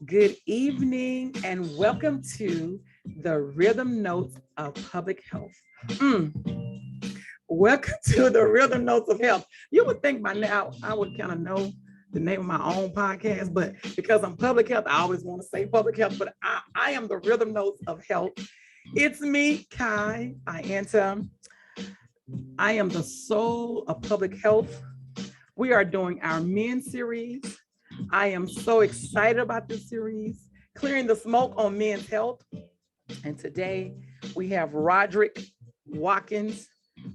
Good evening and welcome to the Rhythm Notes of Public Health. Welcome to the Rhythm Notes of Health. You would think by now I would kind of know the name of my own podcast, but because I'm public health, I always want to say public health, but I am the Rhythm Notes of Health. It's me, Kai. I am the soul of public health. We are doing our men series. I am so excited about this series, Clearing the Smoke on Men's Health. And today we have Rodrick Watkins,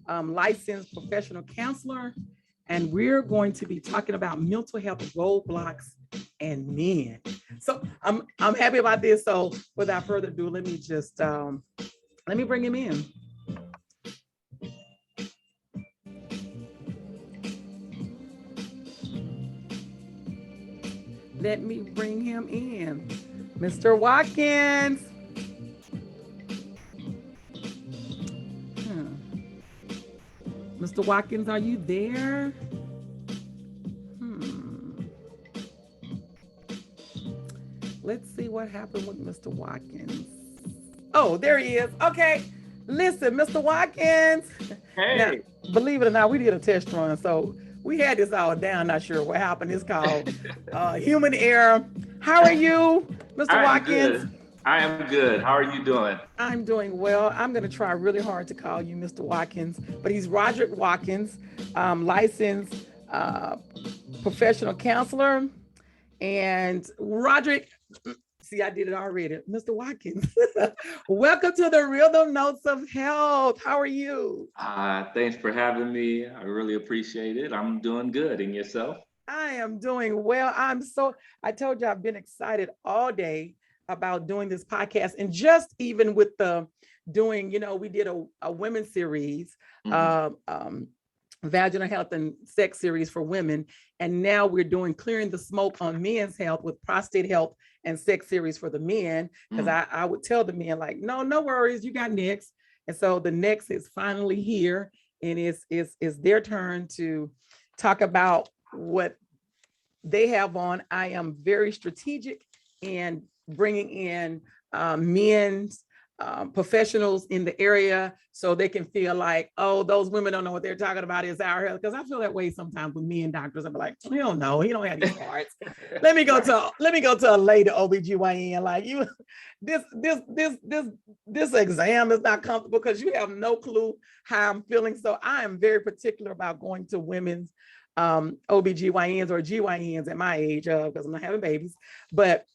licensed professional counselor, and we're going to be talking about mental health roadblocks and men. So I'm happy about this. So without further ado, let me bring him in. Let me bring him in. Mr. Watkins. Mr. Watkins, are you there? Let's see what happened with Mr. Watkins. Oh, there he is. Okay. Listen, Mr. Watkins. Hey. Now, believe it or not, we did a test run. So we had this all down. Not sure what happened. It's called human error. How are you, Mr. Watkins? Good. I am good. How are you doing? I'm doing well. I'm going to try really hard to call you Mr. Watkins, but he's Rodrick Watkins, licensed professional counselor. And Rodrick, see, I did it already. Mr. Watkins, welcome to the Rhythm Notes of Health. How are you? Thanks for having me. I really appreciate it. I'm doing good. And yourself? I am doing well. I told you I've been excited all day about doing this podcast, and just even with the doing, we did a women's series, vaginal health and sex series for women. And now we're doing Clearing the Smoke on Men's Health with prostate health and sex series for the men. Because I would tell the men like, no worries, you got next. And so the next is finally here, and it's their turn to talk about what they have on. I am very strategic and bringing in men's professionals in the area so they can feel like, oh, those women don't know what they're talking about is our health. Because I feel that way sometimes with men doctors. I'm like, we don't know. He don't have these parts. let me go to a lady OBGYN. Like this exam is not comfortable because you have no clue how I'm feeling. So I am very particular about going to women's OBGYNs or GYNs at my age because I'm not having babies, but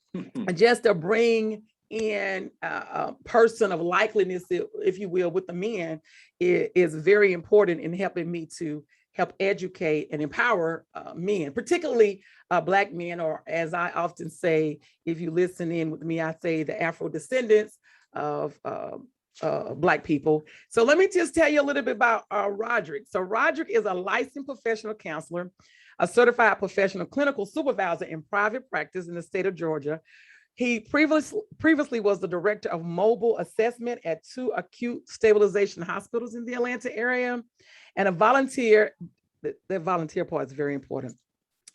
just to bring in a person of likeliness, if you will, with the men is very important in helping me to help educate and empower men, particularly Black men, or as I often say, if you listen in with me, I say the Afro descendants of Black people. So let me just tell you a little bit about Rodrick. So Rodrick is a licensed professional counselor, a certified professional clinical supervisor in private practice in the state of Georgia. He previously was the director of mobile assessment at 2 acute stabilization hospitals in the Atlanta area, and a volunteer. The volunteer part is very important.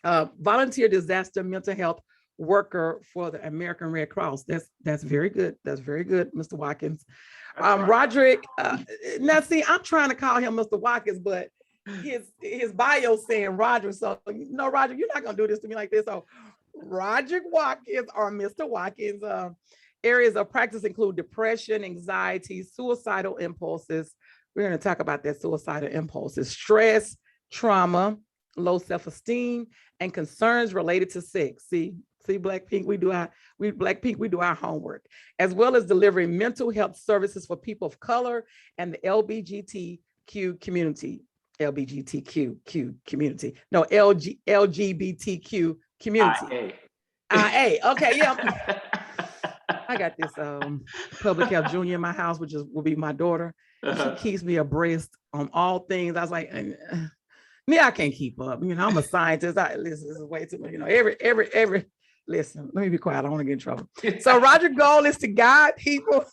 Volunteer disaster mental health worker for the American Red Cross. That's very good. That's very good, Mr. Watkins. Rodrick. Now, see, I'm trying to call him Mr. Watkins, but his bio saying Rodrick. So Rodrick, you're not gonna do this to me like this. So Rodrick Watkins or Mr. Watkins. Areas of practice include depression, anxiety, suicidal impulses. We're going to talk about that suicidal impulses, stress, trauma, low self-esteem, and concerns related to sex. See, Blackpink, we do our homework, as well as delivering mental health services for people of color and the LGBTQ community. LGBTQ community. IA. Okay, yeah. I got this public health junior in my house, which will be my daughter. She keeps me abreast on all things. I was like, I can't keep up. I'm a scientist. This is way too much. Every listen, let me be quiet. I don't want to get in trouble. So Rodrick's goal is to guide people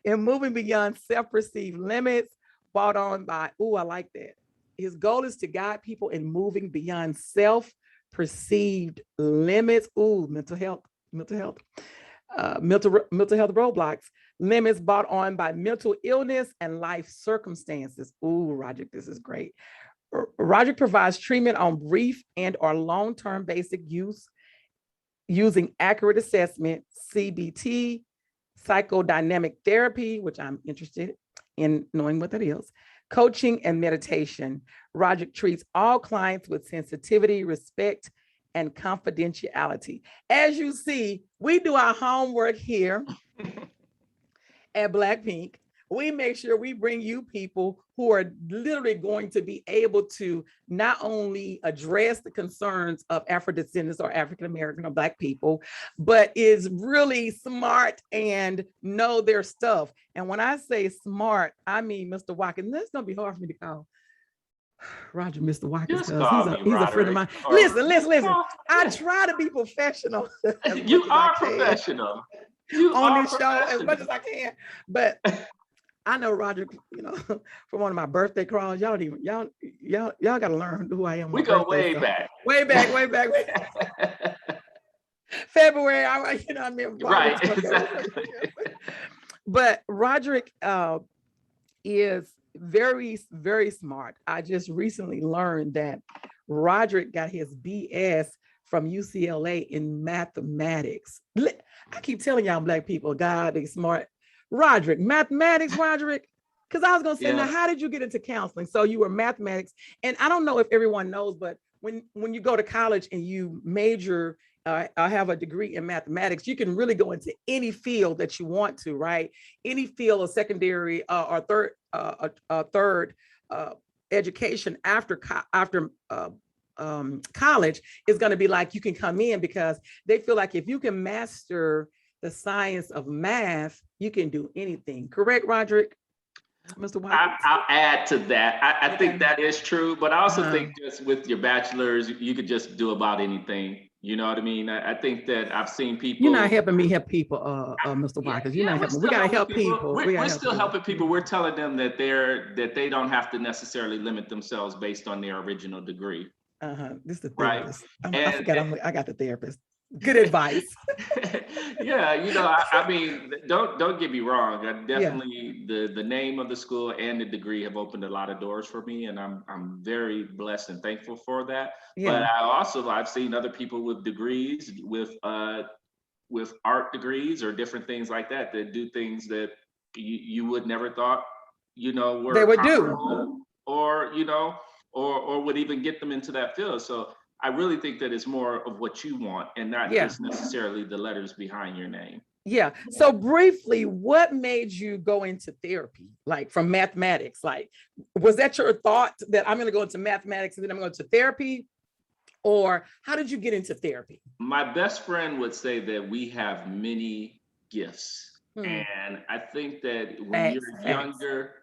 in moving beyond self-perceived limits brought on by, I like that. His goal is to guide people in moving beyond self-perceived limits. Mental mental health, mental health roadblocks, limits brought on by mental illness and life circumstances. Ooh, Rodrick, this is great. Rodrick provides treatment on brief and or long-term basic use using accurate assessment, CBT, psychodynamic therapy, which I'm interested in knowing what that is, coaching and meditation. Rodrick treats all clients with sensitivity, respect, and confidentiality. As you see, we do our homework here at Blackpink. We make sure we bring you people who are literally going to be able to not only address the concerns of Afro-descendants or African-American or Black people, but is really smart and know their stuff. And when I say smart, I mean Mr. Watkins. This is gonna be hard for me to call Roger Mr. Watkins because he's a friend of mine. Listen. I try to be professional. You are professional. On this show as much as I can, but I know Roger, from one of my birthday calls. Y'all got to learn who I am. We go way back. Way back. February, right, exactly. But Rodrick is very, very smart. I just recently learned that Rodrick got his BS from UCLA in mathematics. I keep telling y'all Black people, God, they smart. Rodrick, mathematics, Rodrick. Because I was going to say, Now, how did you get into counseling? So you were mathematics. And I don't know if everyone knows, but when you go to college and you major, have a degree in mathematics, you can really go into any field that you want to, right? Any field of secondary or third education after college is going to be like, you can come in because they feel like if you can master the science of math, you can do anything. Correct, Rodrick? Mr. Watkins? I'll add to that. I think that is true, but I also think just with your bachelor's, you could just do about anything. You know what I mean? I think that I've seen people. You're not helping me help people, Mr. Watkins. You're not helping. We gotta help people. We're still helping people. We're telling them that they don't have to necessarily limit themselves based on their original degree. This is the therapist. Right. I got the therapist. Good advice. I mean, don't get me wrong. Definitely the name of the school and the degree have opened a lot of doors for me, and I'm very blessed and thankful for that. But I've seen other people with degrees, with art degrees or different things like that do things that you would never thought were they would do, or would even get them into that field. So I really think that it's more of what you want and not just necessarily the letters behind your name. Yeah. So briefly, what made you go into therapy, like from mathematics? Like, was that your thought that I'm going to go into mathematics and then I'm going to therapy? Or how did you get into therapy? My best friend would say that we have many gifts. And I think that when you're younger,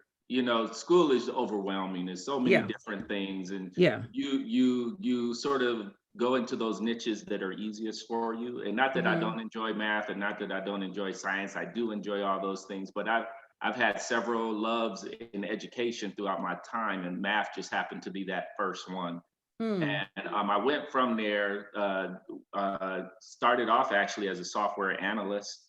school is overwhelming. There's so many different things, and you sort of go into those niches that are easiest for you. And not that I don't enjoy math, and not that I don't enjoy science. I do enjoy all those things, but I've had several loves in education throughout my time, and math just happened to be that first one. And I went from there. Started off actually as a software analyst.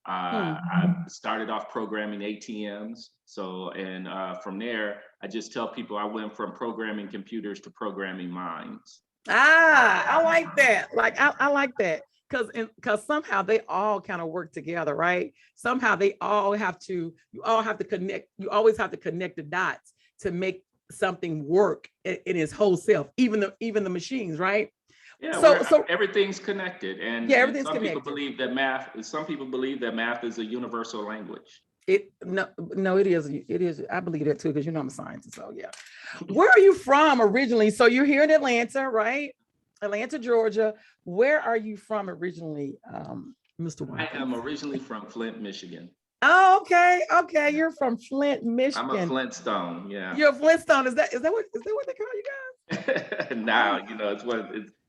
I started off programming ATMs. From there, I just tell people I went from programming computers to programming minds. I like that. I like that because somehow they all kind of work together, right? Somehow you always have to connect the dots to make something work in its whole self, even the machines, right? Yeah, so everything's connected, and everything's some connected. Some people believe that math is a universal language. No, it is. It is. I believe that too, because I'm a scientist. So yeah. Where are you from originally? So you're here in Atlanta, right? Atlanta, Georgia. Where are you from originally, Mr. Watkins? I am originally from Flint, Michigan. Oh, okay. You're from Flint, Michigan. I'm a Flintstone. Yeah. You're a Flintstone. Is that what they call you guys? Now,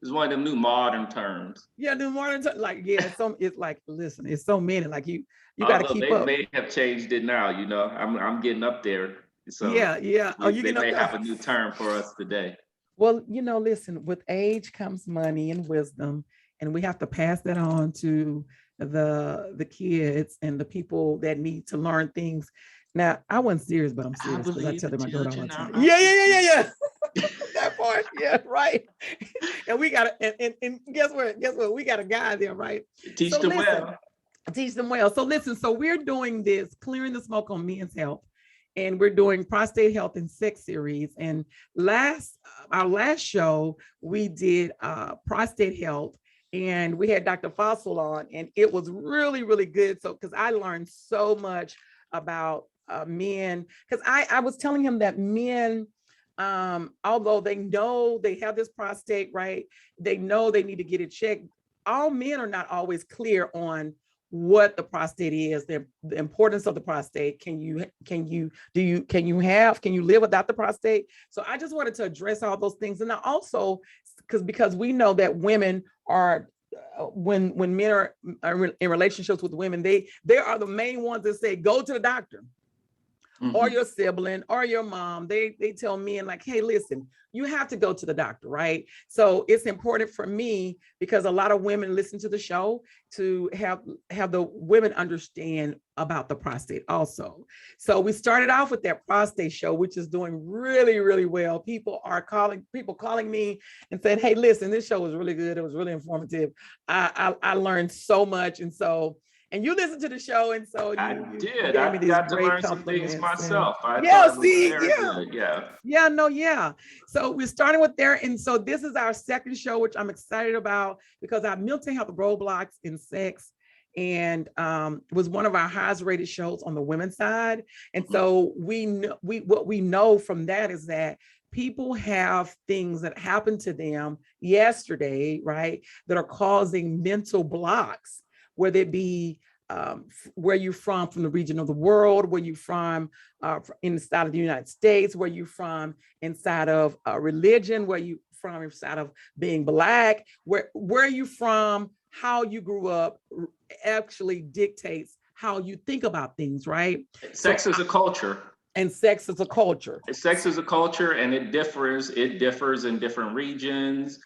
it's one of them new modern terms. Yeah, new modern terms. It's like, listen, it's so many. Like you got to keep up. They may have changed it now. I'm getting up there. So yeah. They may have a new term for us today. Well, listen, with age comes money and wisdom. and we have to pass that on to the kids and the people that need to learn things. Now, I wasn't serious, but I'm serious because I tell them I do it all the time. Yeah. That part, yeah, right. And we got and guess what? We got a guy there, right? Teach them well. Teach them well. So listen, so we're doing this clearing the smoke on men's health, and we're doing prostate health and sex series. And our last show we did prostate health, and we had Dr. Fossil on, and it was really, really good. So because I learned so much about men, because I was telling him that men, although they know they have this prostate, right? They know they need to get it checked. All men are not always clear on what the prostate is, the importance of the prostate. Can you live without the prostate? So I just wanted to address all those things. And I also, because we know that women are, when men are in relationships with women, they are the main ones that say, go to the doctor. Or your sibling or your mom, they tell me, and like, hey, listen, you have to go to the doctor, right? So it's important for me, because a lot of women listen to the show, to have the women understand about the prostate also. So we started off with that prostate show, which is doing really, really well. People calling me and saying, hey, listen, this show was really good. It was really informative. I learned so much. And you listened to the show, and so I did. I got to learn some things myself. So we're starting with there, and so this is our second show, which I'm excited about, because our mental health roadblocks in sex, and was one of our highest rated shows on the women's side. And so what we know from that is that people have things that happened to them yesterday, right, that are causing mental blocks, whether it be where you're from the region of the world, where you're from inside of the United States, where you're from inside of religion, where you from inside of being Black, where you from, how you grew up actually dictates how you think about things, right? Sex is a culture. And sex is a culture. Sex is a culture, and it differs in different regions,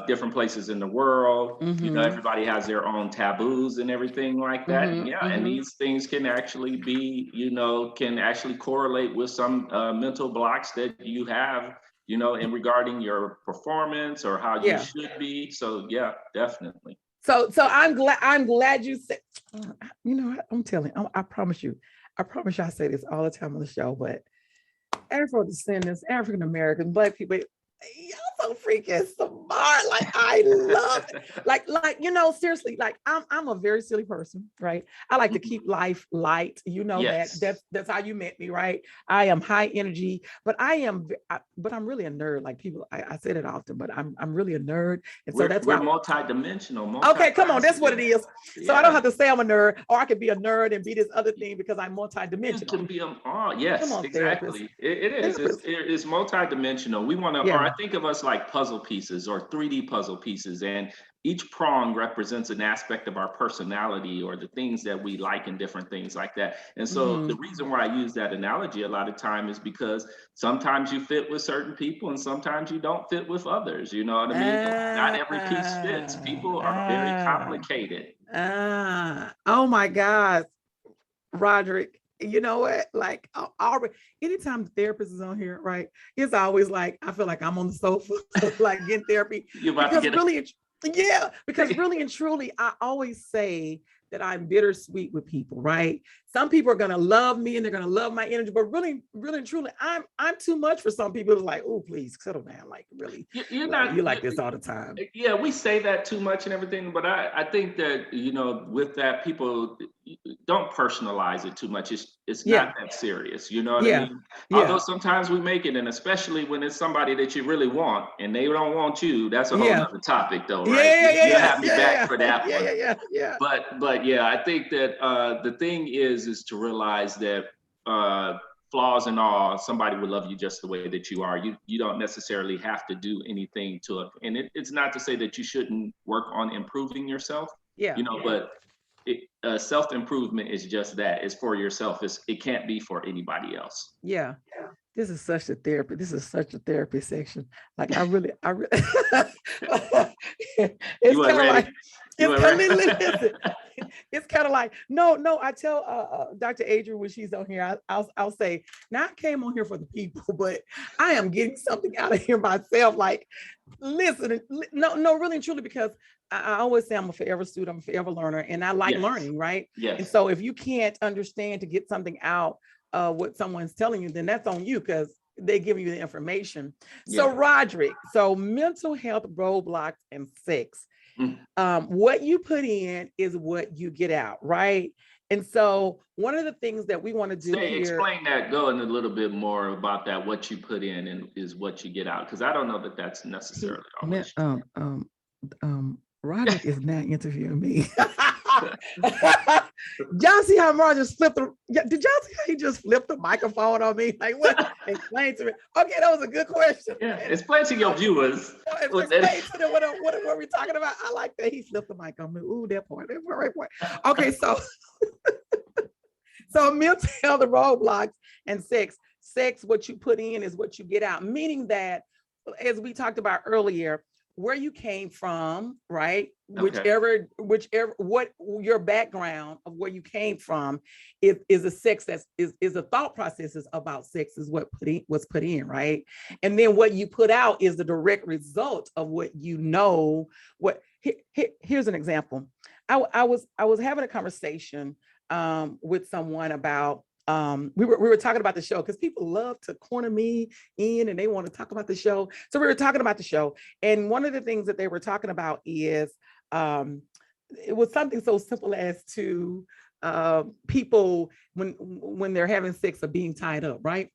different places in the world. You know, everybody has their own taboos and everything like that. And these things can actually be, can actually correlate with some mental blocks that you have, in regarding your performance or how you should be. So yeah, definitely. So I'm glad you said, I'm telling you, I promise you, I say this all the time on the show, but Afro descendants, African Americans, Black people, y'all so freaking smart. Like, I love it. Like, seriously, like I'm a very silly person, right? I like to keep life light. That's how you met me, right? I am high energy, but I'm really a nerd. Like people, I say that often, but I'm really a nerd. And so we're multidimensional. Okay, come on, that's what it is. So I don't have to say I'm a nerd, or I could be a nerd and be this other thing because I'm multidimensional. It can be yes, exactly. It is. It's multidimensional. We want to, or I think of us like puzzle pieces or 3D puzzle pieces, and each prong represents an aspect of our personality or the things that we like and different things like that. And so the reason why I use that analogy a lot of time is because sometimes you fit with certain people and sometimes you don't fit with others. You know what I mean? Not every piece fits. People are very complicated. Oh my God, Rodrick. You know what? Like, anytime the therapist is on here, right? It's always like, I feel like I'm on the sofa, like getting therapy. Because really and truly, I always say that I'm bittersweet with people, right? Some people are gonna love me and they're gonna love my energy, but really, really and truly, I'm too much for some people. It's like, oh, please settle down. Like, really, you're like this all the time. Yeah, we say that too much and everything, but I think that with that, people don't personalize it too much. It's not that serious. You know what I mean? Although sometimes we make it, and especially when it's somebody that you really want and they don't want you, that's a whole other topic, though, right? You have me back for that one. But yeah, I think that the thing is to realize that flaws and all, somebody will love you just the way that you are. You don't necessarily have to do anything to it. And it's not to say that you shouldn't work on improving yourself. But self-improvement is just that. It's for yourself. It can't be for anybody else. This is such a therapy. This is such a therapy section. Like I really, it's kind of like, listen, it's kind of like, no, I tell Dr. Adrian when she's on here, I'll say, now I came on here for the people, but I am getting something out of here myself. Like, listen, no, really and truly, because I always say I'm a forever student, I'm a forever learner, and I like learning, right? Yes. And so if you can't understand to get something out what someone's telling you, then that's on you, because they give you the information. So Rodrick, so mental health, roadblocks, and sex. What you put in is what you get out, right? And so one of the things that we want to do here. Explain that, go in a little bit more about that, what you put in and is what you get out, because I don't know that that's necessarily always Rodrick is not interviewing me. Y'all see how Mark just flipped did y'all see how he just flipped the microphone on me? Like, what? Explain to me. Okay, that was a good question. Yeah, explain to your viewers. Explain to them what we're talking about. I like that he flipped the mic on me. Ooh, that point. Right point. Okay, so so mental health, roadblocks, and sex. Sex, what you put in is what you get out. Meaning that, as we talked about earlier, where you came from, right? Okay. Whichever, what your background of where you came from is a sex is a thought processes about sex is what's put in, right? And then what you put out is the direct result of what you know. Here's an example. I was having a conversation with someone about we were talking about the show, because people love to corner me in and they want to talk about the show. So we were talking about the show, and one of the things that they were talking about is it was something so simple as to people when they're having sex or being tied up, right?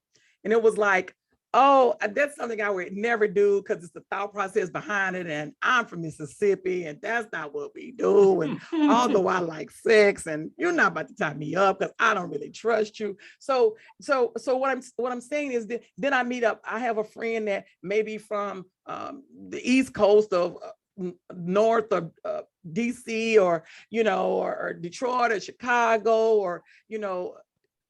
And it was like, oh, that's something I would never do because it's the thought process behind it. And I'm from Mississippi and that's not what we do. And although I like sex and you're not about to tie me up because I don't really trust you. So what I'm saying is that then I have a friend that maybe from the East Coast of north of DC or, or Detroit or Chicago or,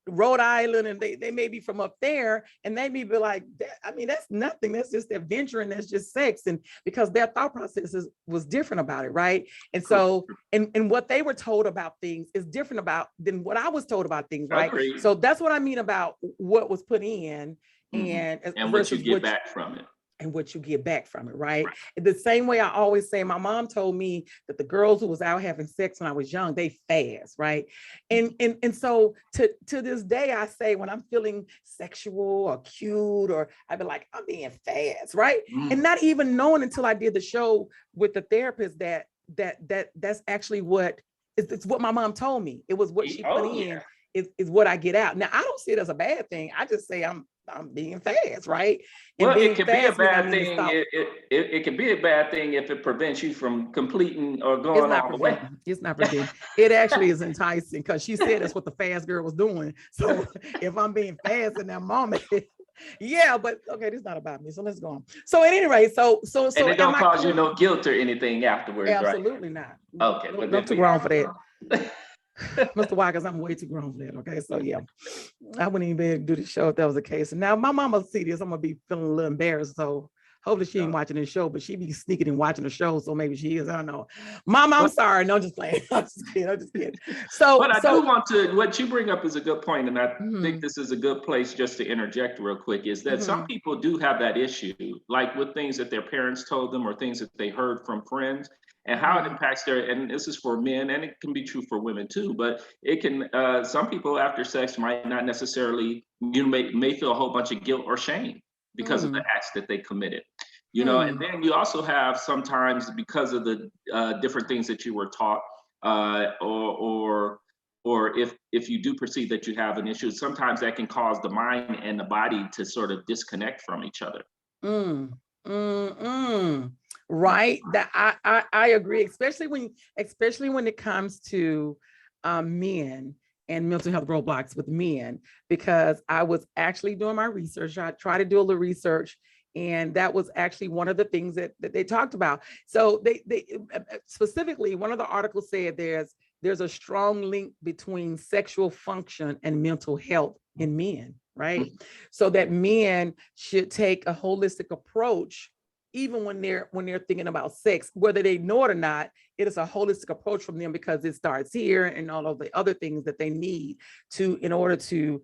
Rhode Island, and they may be from up there, and they may be like, that's nothing. That's just adventure, and that's just sex. And because their thought process was different about it, right? And so, and what they were told about things is different than what I was told about things, right? Agreed. So that's what I mean about what was put in, and what you get back from it. And what you get back from it, right? The same way I always say, my mom told me that the girls who was out having sex when I was young, they fast, right? And so to this day, I say when I'm feeling sexual or cute, or I'd be like, I'm being fast, right? And not even knowing until I did the show with the therapist that's actually it's what my mom told me. It was what she put in is what I get out. Now I don't see it as a bad thing. I just say I'm being fast, right? And well, it can be a bad thing. It can be a bad thing if it prevents you from completing or going all the way. It's not preventing. It actually is enticing, because she said that's what the fast girl was doing. So if I'm being fast in that moment, yeah, but okay, this is not about me. So let's go on. So at any rate, so and it don't cause you no guilt or anything afterwards, absolutely right? Not. Okay, I'm too grown for that. Mr. Watkins, I'm way too grown for that. Okay, so yeah, I wouldn't even be able to do the show if that was the case. And now my mama see this, I'm gonna be feeling a little embarrassed. So hopefully she ain't watching this show, but she be sneaking and watching the show. So maybe she is. I don't know. Mama, I'm sorry. No, I'm just playing. I'm just kidding. So, but I do want to. What you bring up is a good point, and I think this is a good place just to interject real quick. Is that some people do have that issue, like with things that their parents told them or things that they heard from friends, and how it impacts and this is for men, and it can be true for women too, but it can, some people after sex might not necessarily, may feel a whole bunch of guilt or shame because of the acts that they committed, and then you also have sometimes, because of the different things that you were taught, or if you do perceive that you have an issue, sometimes that can cause the mind and the body to sort of disconnect from each other. Right, that I agree, especially when it comes to men and mental health roadblocks with men, because I was actually doing my research. I tried to do a little research, and that was actually one of the things that they talked about. So they specifically, one of the articles said there's there's a strong link between sexual function and mental health in men, right? So that men should take a holistic approach, even when they're thinking about sex, whether they know it or not. It is a holistic approach from them, because it starts here and all of the other things that they need to, in order to,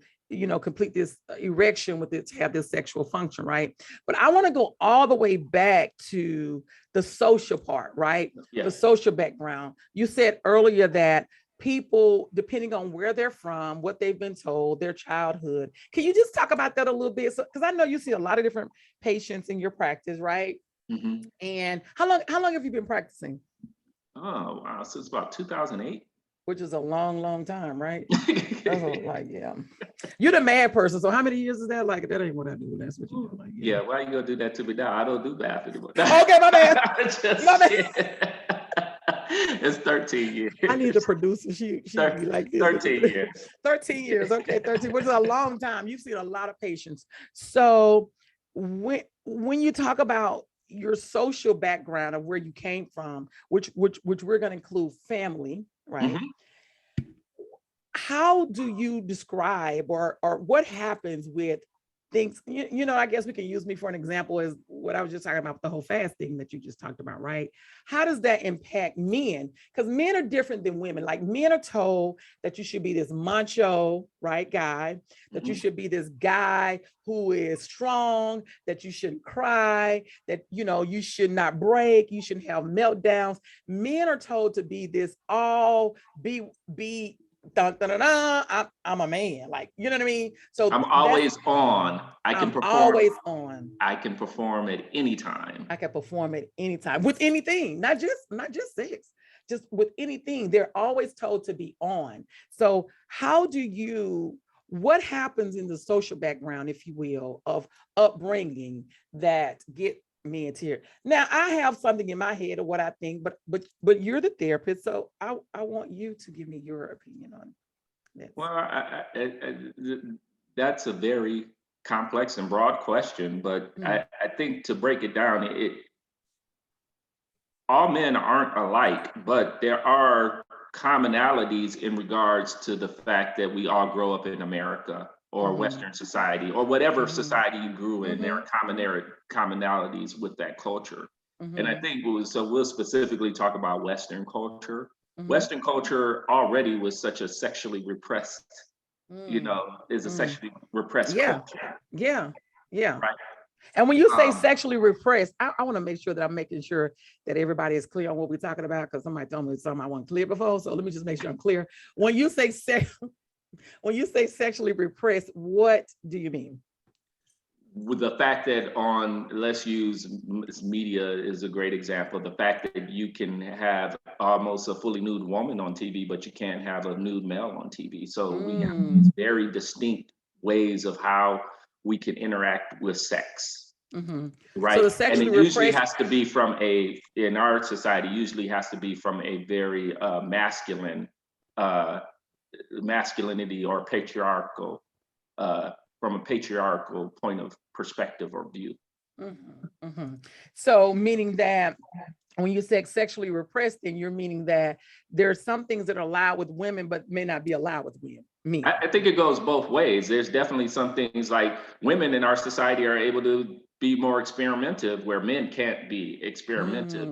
complete this erection with it, to have this sexual function, right? But I want to go all the way back to the social part, right? Yeah. The social background. You said earlier that people, depending on where they're from, what they've been told, their childhood. Can you just talk about that a little bit? So, because I know you see a lot of different patients in your practice, right? Mm-hmm. And how long have you been practicing? Oh, wow. Since about 2008. Which is a long time, right? Like, yeah. You're the mad person. So how many years is that? Like, that ain't what I do. That's what you do. Like, yeah. Why you gonna do that to me now? I don't do math anymore. Okay, my bad. My bad. It's 13 years. I need a producer. She be like this. 13 years. 13 years. Okay, 13, which is a long time. You've seen a lot of patients. So when you talk about your social background of where you came from, which we're going to include family, right? Mm-hmm. How do you describe or what happens with things? I guess we can use me for an example, is what I was just talking about, the whole fast thing that you just talked about, right? How does that impact men? Because men are different than women. Like, men are told that you should be this macho, right, guy, that you should be this guy who is strong, that you shouldn't cry, that, you should not break, you shouldn't have meltdowns. Men are told to be this be dun, dun, dun, dun, I'm a man, like, you know what I mean? So I'm always on. I'm always on. I can perform at any time. I can perform at any time with anything, not just sex, just with anything. They're always told to be on. So what happens in the social background, if you will, of upbringing that get men here? Now, I have something in my head of what I think, but you're the therapist, so I want you to give me your opinion on this. Well, that's a very complex and broad question, but I think to break it down, all men aren't alike, but there are commonalities in regards to the fact that we all grow up in America or Western society or whatever society you grew in. There are commonalities with that culture. And I think we'll specifically talk about Western culture. Western culture already was such a sexually repressed, is a sexually repressed culture. Yeah. Right. And when you say sexually repressed, I want to make sure that I'm making sure that everybody is clear on what we're talking about, because somebody told me something I wasn't clear before. So let me just make sure I'm clear. When you say sexually repressed, what do you mean? With the fact that let's use media is a great example. The fact that you can have almost a fully nude woman on TV, but you can't have a nude male on TV. So we have these very distinct ways of how we can interact with sex, right? So the sexually and it usually has to be in our society, usually has to be from a very masculinity or patriarchal, from a patriarchal point of perspective or view. So meaning that when you say sexually repressed, then you're meaning that there are some things that are allowed with women, but may not be allowed with men. I think it goes both ways. There's definitely some things like women in our society are able to be more experimentative, where men can't be experimentative.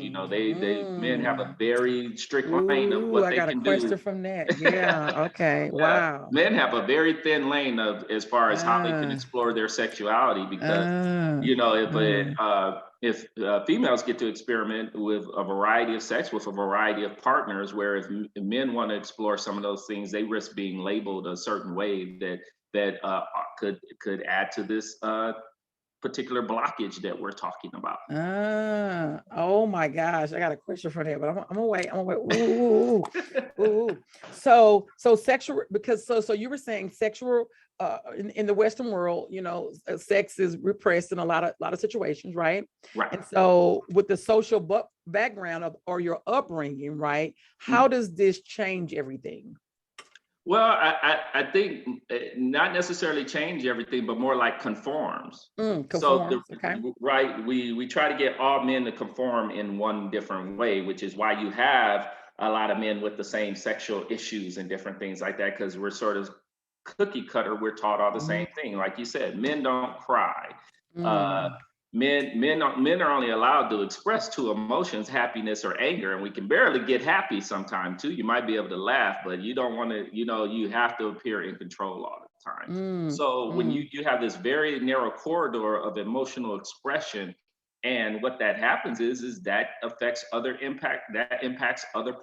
Men have a very strict line of what they can do. I got a question from that. Yeah. Okay. Wow. Men have a very thin lane as far as how they can explore their sexuality, because if females get to experiment with a variety of sex with a variety of partners, where if men want to explore some of those things, they risk being labeled a certain way that could add to this particular blockage that we're talking about. Oh my gosh, I got a question for that, but I'm gonna wait. Ooh. So sexual, because so you were saying sexual in the Western world, sex is repressed in a lot of situations, right? Right. And so with the social background or your upbringing, right? How does this change everything? Well, I think not necessarily change everything, but more like conforms. Right, we try to get all men to conform in one different way, which is why you have a lot of men with the same sexual issues and different things like that, because we're sort of cookie cutter. We're taught all the same thing. Like you said, men don't cry. Men are only allowed to express two emotions, happiness or anger, and we can barely get happy sometimes too. You might be able to laugh, but you don't want to, you have to appear in control all the time. So when you have this very narrow corridor of emotional expression, and what that happens is that impacts other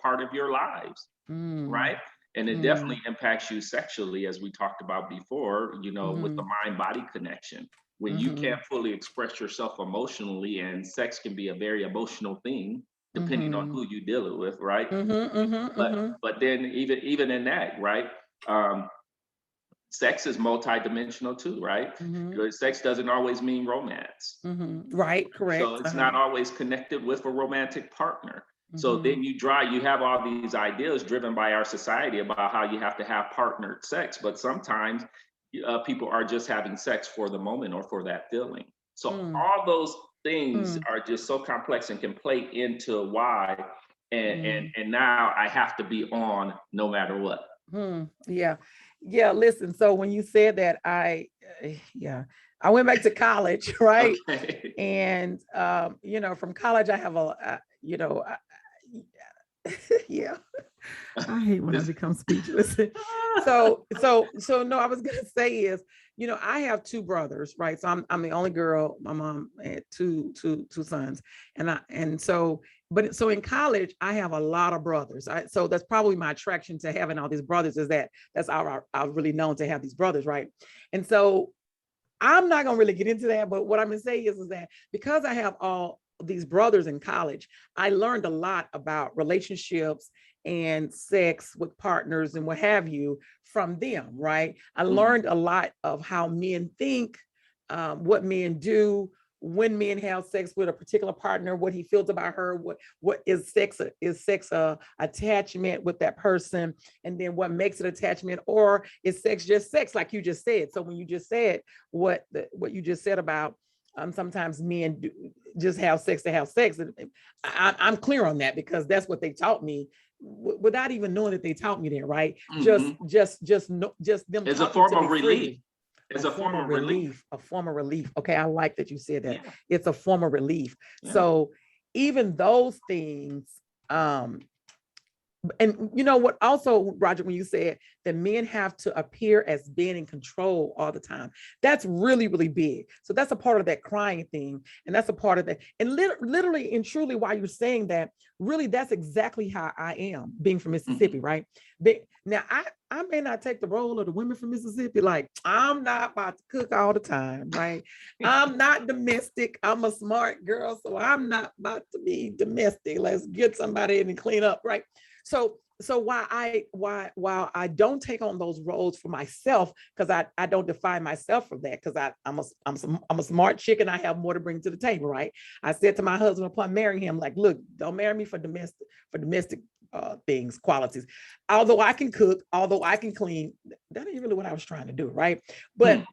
part of your lives, right? And it definitely impacts you sexually, as we talked about before, with the mind-body connection. When you can't fully express yourself emotionally, and sex can be a very emotional thing, depending on who you deal with, right? But then even in that, right? Sex is multidimensional too, right? Sex doesn't always mean romance. Right, correct. So it's not always connected with a romantic partner. So then you have all these ideas driven by our society about how you have to have partnered sex, but sometimes people are just having sex for the moment or for that feeling. So all those things are just so complex and can play into why, and now I have to be on no matter what. Yeah, listen, so when you said that, I went back to college, right? Okay. And from college I have yeah, I hate when I become speechless. So no, I was gonna say is, I have two brothers, right? So I'm the only girl. My mom had two sons, so in college I have a lot of brothers. So that's probably my attraction to having all these brothers, is that's how I've really known to have these brothers, right? And so I'm not gonna really get into that, but what I'm gonna say is that because I have all these brothers in college, I learned a lot about relationships and sex with partners and what have you from them, right? I learned a lot of how men think, what men do, when men have sex with a particular partner, what he feels about her, what is sex attachment with that person, and then what makes it attachment, or is sex just sex, like you just said. So when you just said what you just said about sometimes men just have sex to have sex, and I'm clear on that because that's what they taught me without even knowing that they taught me that, right? Just them. It's a form of relief. It's a form of relief. A form of relief. Okay, I like that you said that. Yeah. It's a form of relief. Yeah. So even those things, and you know what, also, Roger, when you said that men have to appear as being in control all the time, that's really, really big. So that's a part of that crying thing. And that's a part of that. And literally and truly, while you're saying that, really, that's exactly how I am, being from Mississippi, right? Now, I may not take the role of the women from Mississippi. Like, I'm not about to cook all the time, right? I'm not domestic. I'm a smart girl, so I'm not about to be domestic. Let's get somebody in and clean up, right? So while I don't take on those roles for myself, because I don't define myself from that, because I'm a smart chick and I have more to bring to the table, right? I said to my husband upon marrying him, like, look, don't marry me for domestic things, qualities. Although I can cook, although I can clean, that ain't really what I was trying to do, right? But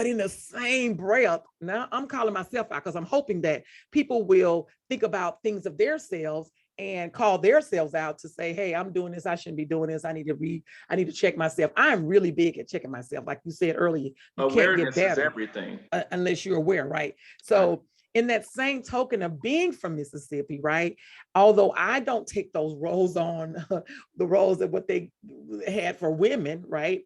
in the same breath, now I'm calling myself out because I'm hoping that people will think about things of themselves and call themselves out to say, hey, I'm doing this. I shouldn't be doing this. I need to check myself. I'm really big at checking myself. Like you said earlier, you can't get better is everything. Unless you're aware, right? So in that same token of being from Mississippi, right? Although I don't take those roles on, the roles of what they had for women, right?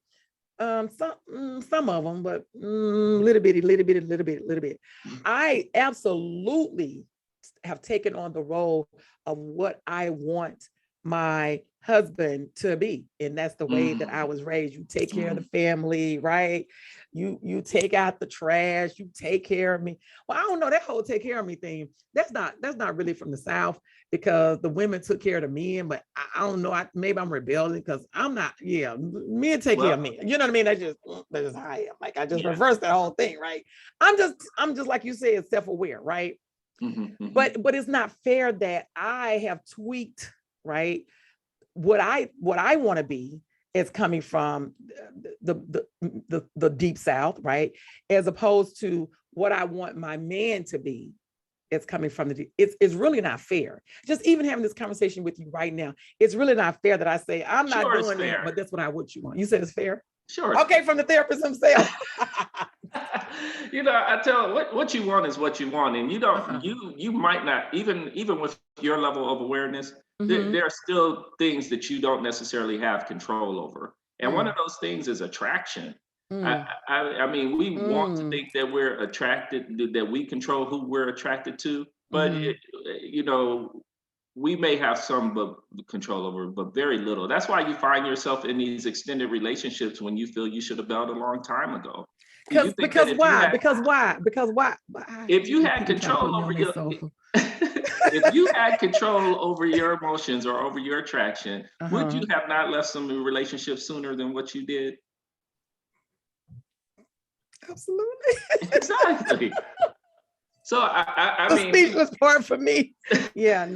Some of them, but little bit. I absolutely have taken on the role of what I want my husband to be, and that's the way that I was raised. You take care of the family, right? You take out the trash, you take care of me. Well, I don't know, that whole take care of me thing, that's not really from the South, because the women took care of the men, but I don't know, maybe I'm rebelling because I'm not, men take care of me. You know what I mean? That's just how I am. Like, I just reverse that whole thing, right? I'm just like you said, self-aware, right? But it's not fair that I have tweaked, right, what I want to be is coming from the deep South, right, as opposed to what I want my man to be it's coming from it's really not fair. Just even having this conversation with you right now, it's really not fair that I say, I'm not doing that, but that's what you want. You said it's fair? Sure. Okay, from the therapist himself. I tell what you want is what you want. And you don't, you might not, even with your level of awareness, there are still things that you don't necessarily have control over. And one of those things is attraction. I mean, we want to think that we're attracted, that we control who we're attracted to, but we may have some control over, but very little. That's why you find yourself in these extended relationships when you feel you should have bailed a long time ago. Because why? Because why? If you had control over your, if you had control over your emotions or over your attraction, would you have not left some relationships sooner than what you did? Absolutely. Exactly. So I mean, the speechless part for me. Yeah.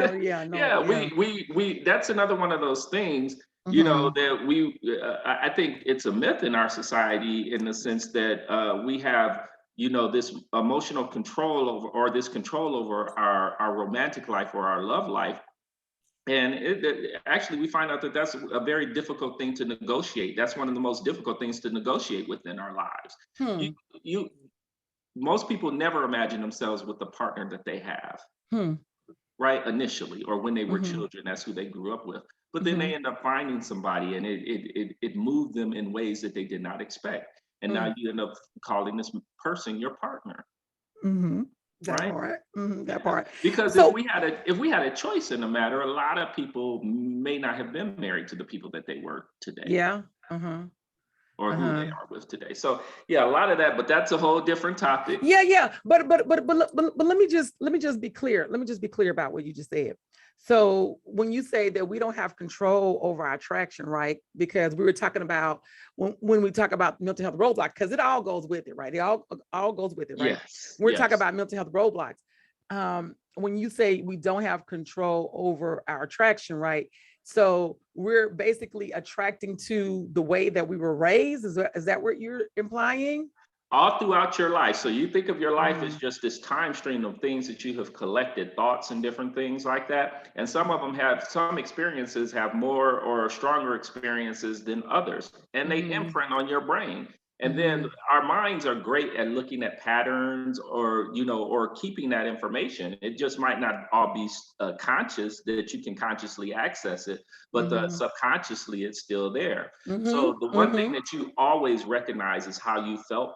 We that's another one of those things, that I think it's a myth in our society, in the sense that we have, this emotional control over, or this control over our romantic life or our love life. And actually, we find out that that's a very difficult thing to negotiate. That's one of the most difficult things to negotiate within our lives. Most people never imagine themselves with the partner that they have, right? Initially, or when they were children, that's who they grew up with. But then they end up finding somebody, and it moved them in ways that they did not expect. And now you end up calling this person your partner. That right? part. That part. Because if we had a choice in the matter, a lot of people may not have been married to the people that they were today. Yeah. Or who they are with today. So yeah, a lot of that, but that's a whole different topic. Yeah. But let me just be clear. Let me just be clear about what you just said. So when you say that we don't have control over our attraction, right? Because we were talking about when we talk about mental health roadblocks, because it all goes with it, right? It all goes with it, right? Yes. We're talking about mental health roadblocks. When you say we don't have control over our attraction, right? So we're basically attracting to the way that we were raised. Is that what you're implying? All throughout your life. So you think of your life as just this time stream of things that you have collected, thoughts and different things like that. And some of them some experiences have more or stronger experiences than others, and they imprint on your brain. And then our minds are great at looking at patterns, or keeping that information. It just might not all be conscious, that you can consciously access it, but subconsciously it's still there. So the one thing that you always recognize is how you felt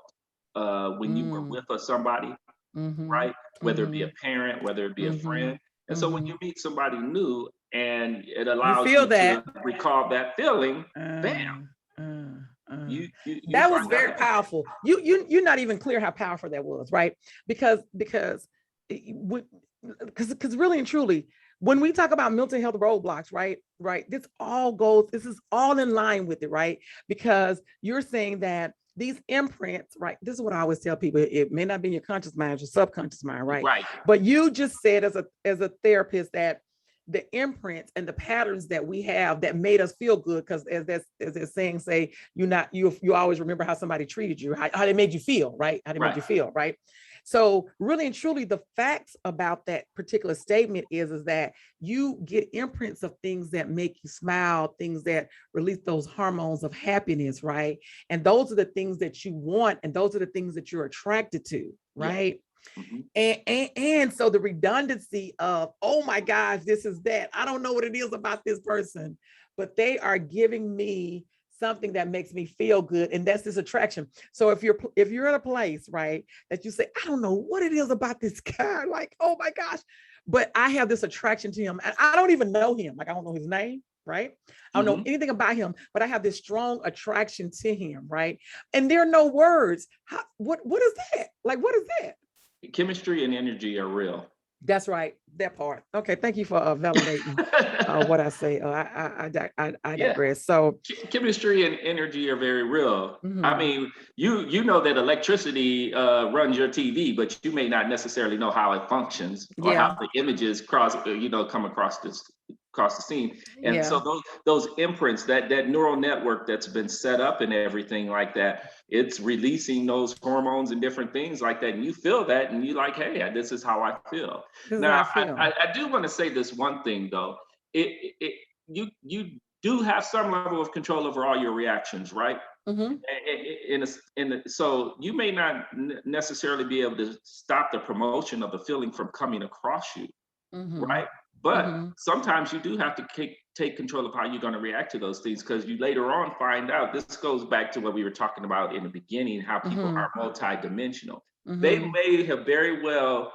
when you were with somebody, right? Whether it be a parent, whether it be a friend. And so when you meet somebody new and it allows you to recall that feeling, bam. That was very powerful. You're not even clear how powerful that was, right? Because really and truly, when we talk about mental health roadblocks, right, this is all in line with it, right? Because you're saying that these imprints, right? This is what I always tell people. It may not be in your conscious mind, it's your subconscious mind, right? Right. But you just said as a therapist that the imprints and the patterns that we have that made us feel good, because as they're saying, say, you always remember how somebody treated you, how they made you feel, right? How they made you feel, right? So really and truly, the facts about that particular statement is that you get imprints of things that make you smile, things that release those hormones of happiness, right? And those are the things that you want, and those are the things that you're attracted to, right? And so the redundancy of, oh my gosh, this is that. I don't know what it is about this person, but they are giving me something that makes me feel good, and that's this attraction. So if you're in a place, right, that you say, I don't know what it is about this guy, like, oh my gosh, but I have this attraction to him, and I don't even know him, like I don't know his name, right? I don't know anything about him, but I have this strong attraction to him, right? And there are no words. What is that? Like, what is that? Chemistry and energy are real. That's right. That part. Okay. Thank you for validating what I say. I digress. So chemistry and energy are very real. I mean, you know that electricity runs your TV, but you may not necessarily know how it functions or how the images come across the scene. And so those imprints, that neural network that's been set up and everything like that, it's releasing those hormones and different things like that. And you feel that and you like, hey, this is how I feel. This is Now, how I feel. I do want to say this one thing though. You do have some level of control over all your reactions, right? So you may not necessarily be able to stop the promotion of the feeling from coming across you, right? But sometimes you do have to take control of how you're going to react to those things, because you later on find out, this goes back to what we were talking about in the beginning, how people are multidimensional. They may have very well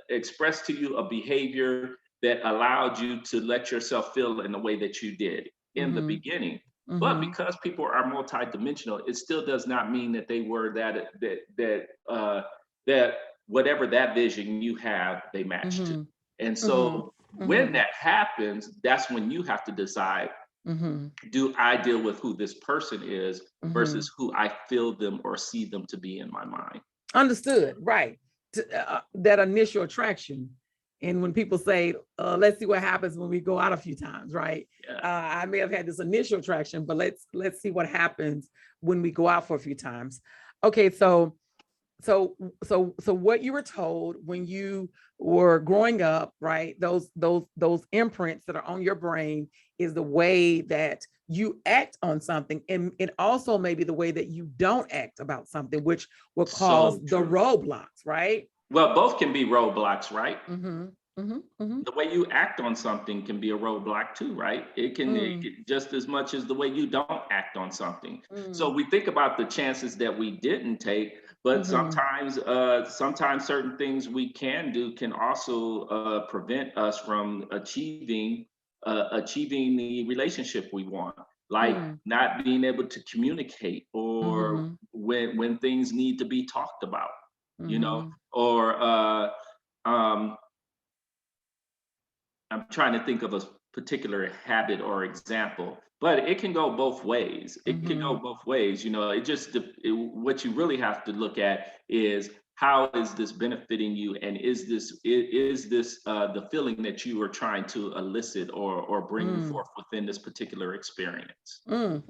expressed to you a behavior that allowed you to let yourself feel in the way that you did in the beginning. But because people are multidimensional, it still does not mean that they were that whatever that vision you have, they matched to. And so when that happens, that's when you have to decide, do I deal with who this person is versus who I feel them or see them to be in my mind? Understood, right. That initial attraction. And when people say, let's see what happens when we go out a few times, right? Yeah. I may have had this initial attraction, but let's see what happens when we go out for a few times. Okay, so what you were told when you were growing up, right? Those imprints that are on your brain is the way that you act on something, and it also maybe the way that you don't act about something, which will cause the roadblocks, right? Well, both can be roadblocks, right? The way you act on something can be a roadblock too, right? It can just as much as the way you don't act on something. So we think about the chances that we didn't take, but sometimes certain things we can do can also prevent us from achieving the relationship we want, like not being able to communicate, or when things need to be talked about, you know, or I'm trying to think of a particular habit or example, but it can go both ways. It can go both ways. You know, what you really have to look at is, how is this benefiting you, and is this the feeling that you are trying to elicit or bring forth within this particular experience? I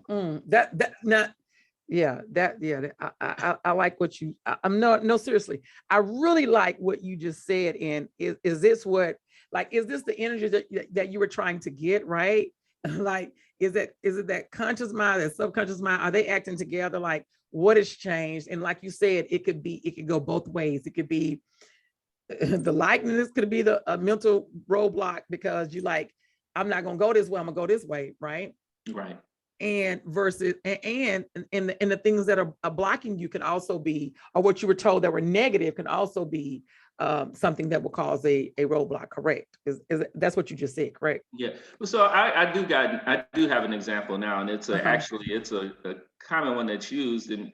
like what you. I'm no seriously. I really like what you just said. And is this what, like, is this the energy that you were trying to get, right? Like, is it that conscious mind, that subconscious mind? Are they acting together? Like, what has changed? And like you said, it could go both ways. It could be the likeness, could be a mental roadblock, because you like, I'm not gonna go this way, I'm gonna go this way, right? Right. And versus and the things that are blocking you can also be, or what you were told that were negative can also be something that will cause a roadblock, correct? Is that's what you just said, correct? Yeah. So I do have an example now, and it's actually it's a common one that's used in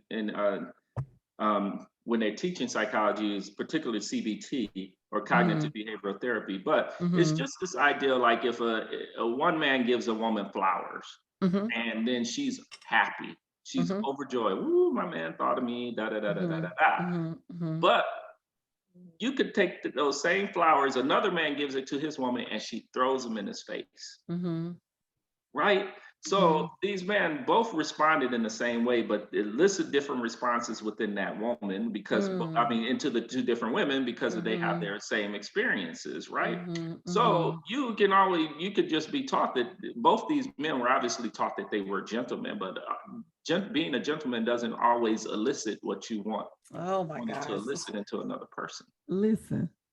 when they're teaching psychology, is particularly CBT or cognitive behavioral therapy. But it's just this idea, like if a one man gives a woman flowers, and then she's happy, she's overjoyed. Ooh, my man thought of me, da da da da da da da. But you could take those same flowers, another man gives it to his woman, and she throws them in his face. Right? So these men both responded in the same way, but elicit different responses within that woman, because into the two different women, because they have their same experiences, right? So you could just be taught that both these men were obviously taught that they were gentlemen, but being a gentleman doesn't always elicit what you want. Oh my God! To elicit into another person.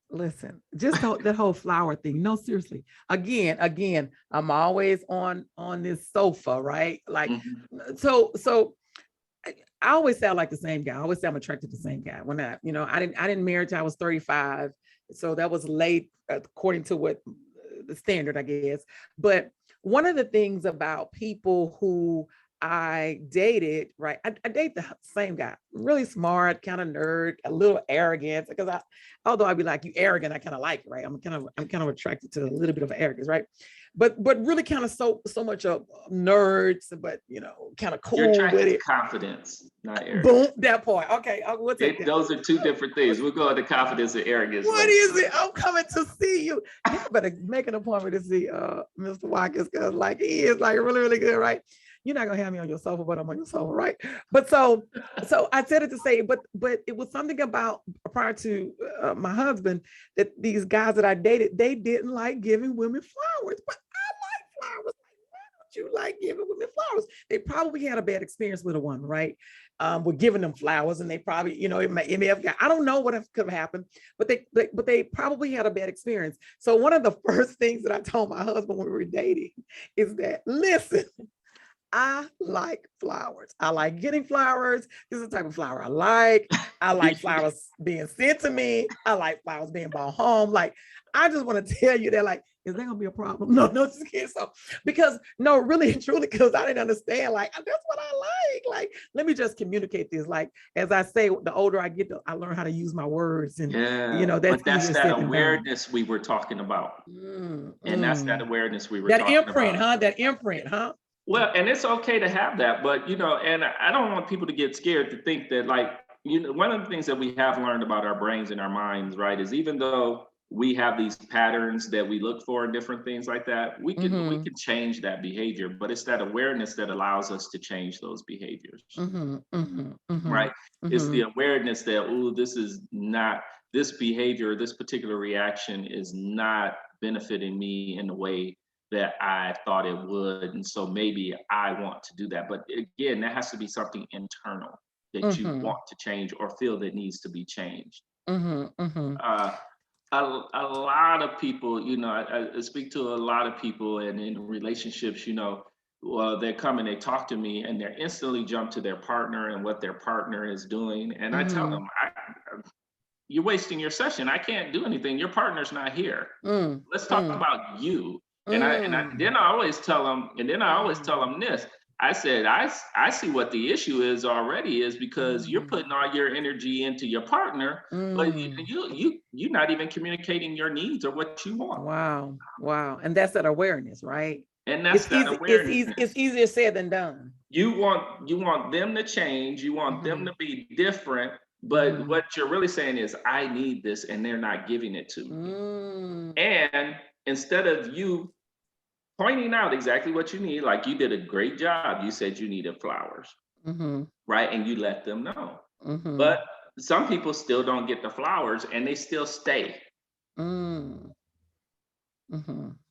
Listen, just that whole flower thing. No, seriously. Again, I'm always on this sofa, right? Like, so I always say I like the same guy. I always say I'm attracted to the same guy. When I didn't marry till I was 35, so that was late according to what the standard, I guess. But one of the things about people who I dated, right? I date the same guy, really smart, kind of nerd, a little arrogant. Because although I'd be like, you arrogant, I kind of like it, right? I'm kind of attracted to a little bit of arrogance, right? But really kind of so much of nerds, but kind of cool. You're attracted with to it. confidence, not arrogance. Boom, that point. Okay, those are two different things. We'll go into confidence and arrogance. What is it? I'm coming to see you. You better make an appointment to see Mr. Watkins, because like he is like really, really good, right? You're not gonna have me on your sofa, but I'm on your sofa, right? But so I said it to say, but it was something about prior to my husband that these guys that I dated, they didn't like giving women flowers, but I like flowers. Why don't you like giving women flowers? They probably had a bad experience with a woman, right? With giving them flowers, and they probably, it may have got, I don't know what could have happened, but they probably had a bad experience. So one of the first things that I told my husband when we were dating is that, listen, I like flowers. I like getting flowers. This is the type of flower I like. I like flowers being sent to me. I like flowers being brought home. Like, I just want to tell you that, like, is that gonna be a problem? No, just kidding. So, because no, really and truly, because I didn't understand, like, that's what I like. Like, let me just communicate this. Like, as I say, the older I get, I learn how to use my words. And that's that awareness we were talking about. And that's that awareness we were talking about. That imprint, huh? Well, and it's okay to have that, but and I don't want people to get scared to think that, like, one of the things that we have learned about our brains and our minds, right, is even though we have these patterns that we look for and different things like that, we can change that behavior, but it's that awareness that allows us to change those behaviors. Right? It's the awareness that, this behavior, this particular reaction is not benefiting me in the way that I thought it would. And so maybe I want to do that. But again, that has to be something internal that you want to change or feel that needs to be changed. A lot of people, I speak to a lot of people, and in relationships, they come and they talk to me and they're instantly jump to their partner and what their partner is doing. And I tell them, you're wasting your session. I can't do anything. Your partner's not here. Let's talk about you. And then I always tell them this. I said, I see what the issue is already, is because you're putting all your energy into your partner, but you're not even communicating your needs or what you want. Wow. And that's that awareness, right? And that's awareness. It's easier said than done. You want them to change. You want them to be different. But what you're really saying is, I need this, and they're not giving it to me. And instead of you pointing out exactly what you need, like, you did a great job. You said you needed flowers, right? And you let them know. But some people still don't get the flowers, and they still stay.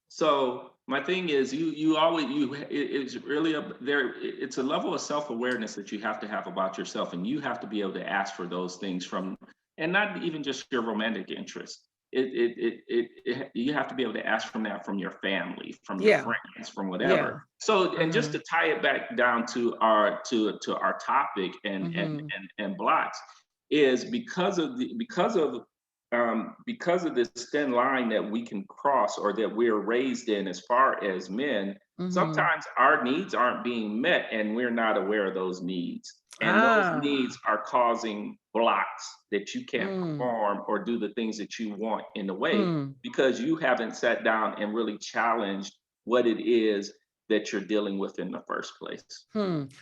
So my thing is, it's really it's a level of self-awareness that you have to have about yourself, and you have to be able to ask for those things from, and not even just your romantic interest. You have to be able to ask from your family, from your friends, from whatever. So, and just to tie it back down to our topic and blocks, is because of this thin line that we can cross, or that we're raised in as far as men. Sometimes our needs aren't being met, and we're not aware of those needs. And those needs are causing blocks that you can't perform or do the things that you want in the way, because you haven't sat down and really challenged what it is that you're dealing with in the first place.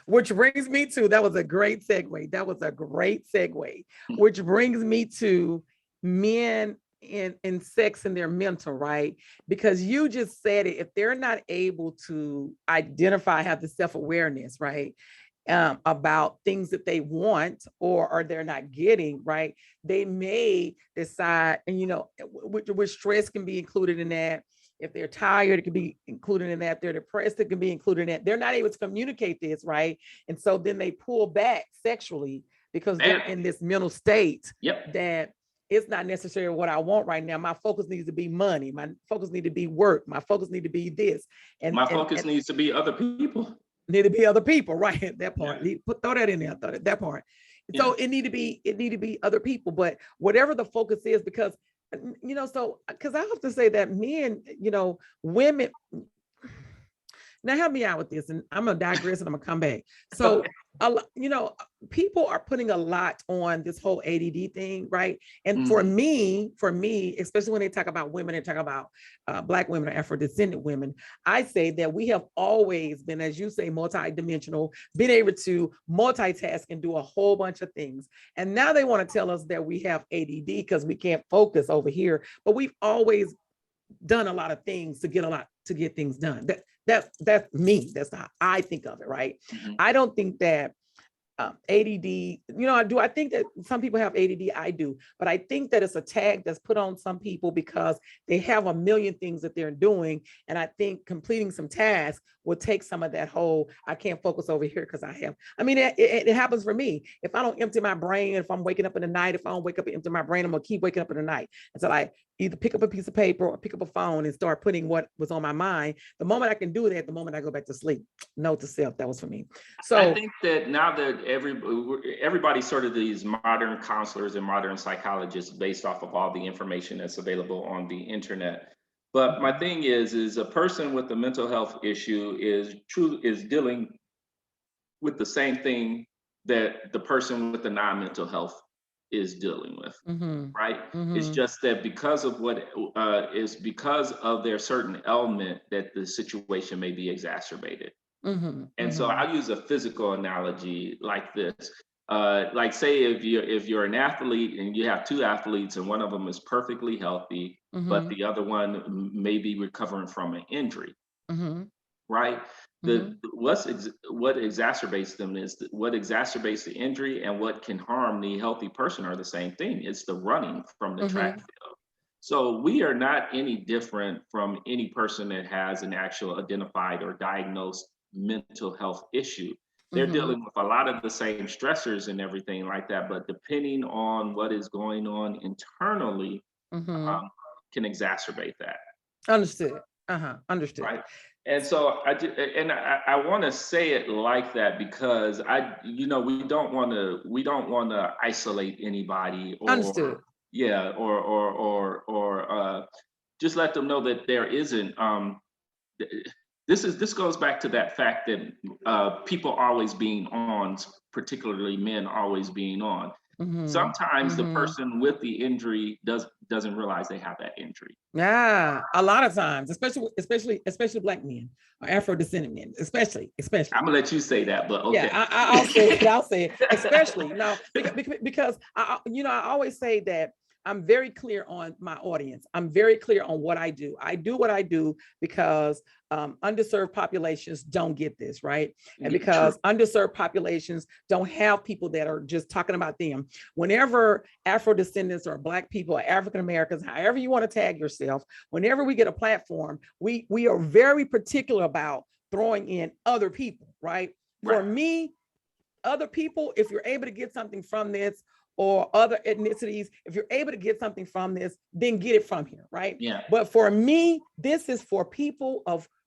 Which brings me to, that was a great segue. Which brings me to men in sex and their mental, right? Because you just said it, if they're not able to identify, have the self-awareness, right? About things that they want or they're not getting, right? They may decide, and which stress can be included in that. If they're tired, it can be included in that. If they're depressed, it can be included in that. They're not able to communicate this, right? And so then they pull back sexually because they're in this mental state that it's not necessarily what I want right now. My focus needs to be money. My focus needs to be work. My focus needs to be this. And my focus needs to be other people. Need to be other people, right? That part. Throw that in there. That part. So it need to be other people. But whatever the focus is, because because I have to say that men, women, Now help me out with this, and I'm gonna digress and I'm gonna come back. So, you know, people are putting a lot on this whole ADD thing, right? And for me, especially when they talk about women and talk about Black women or Afro-descendant women, I say that we have always been, as you say, multidimensional, been able to multitask and do a whole bunch of things. And now they want to tell us that we have ADD because we can't focus over here, but we've always done a lot of things to get things done. That's me. That's how I think of it, right? I don't think that ADD, you know, I think that some people have ADD, I do, but I think that it's a tag that's put on some people because they have a million things that they're doing. And I think completing some tasks will take some of that whole, I can't focus over here because it happens for me. If I don't empty my brain, if I'm waking up in the night, if I don't wake up and empty my brain, I'm gonna keep waking up in the night. And so I either pick up a piece of paper or pick up a phone and start putting what was on my mind. The moment I can do that, the moment I go back to sleep. Note to self, that was for me. So I think that now that everybody's sort of these modern counselors and modern psychologists based off of all the information that's available on the internet. But my thing is a person with a mental health issue is dealing with the same thing that the person with the non-mental health is dealing with, right? It's just that because of because of their certain element that the situation may be exacerbated. And so I use a physical analogy like this. Like say if you're an athlete and you have two athletes and one of them is perfectly healthy, but the other one may be recovering from an injury, right? What exacerbates them is what exacerbates the injury and what can harm the healthy person are the same thing. It's the running from the track field. So we are not any different from any person that has an actual identified or diagnosed mental health issue. They're dealing with a lot of the same stressors and everything like that, but depending on what is going on internally, can exacerbate that. Understood. Understood. Right. And so I want to say it like that because we don't want to isolate anybody or Understood. Yeah, or just let them know that there isn't. This goes back to that fact that people always being on, particularly men always being on. Sometimes the person with the injury doesn't realize they have that injury. Yeah, a lot of times, especially Black men or Afro-descendant men, especially. I'm gonna let you say that, but okay. Yeah, I'll say it, especially now because I always say that I'm very clear on my audience. I'm very clear on what I do. I do what I do because underserved populations don't get this, right? And because underserved populations don't have people that are just talking about them. Whenever Afro-descendants or Black people or African Americans, however you want to tag yourself, whenever we get a platform, we are very particular about throwing in other people, right? For me, other people, if you're able to get something from this, or other ethnicities, if you're able to get something from this, then get it from here, right? Yeah. But for me, this is for people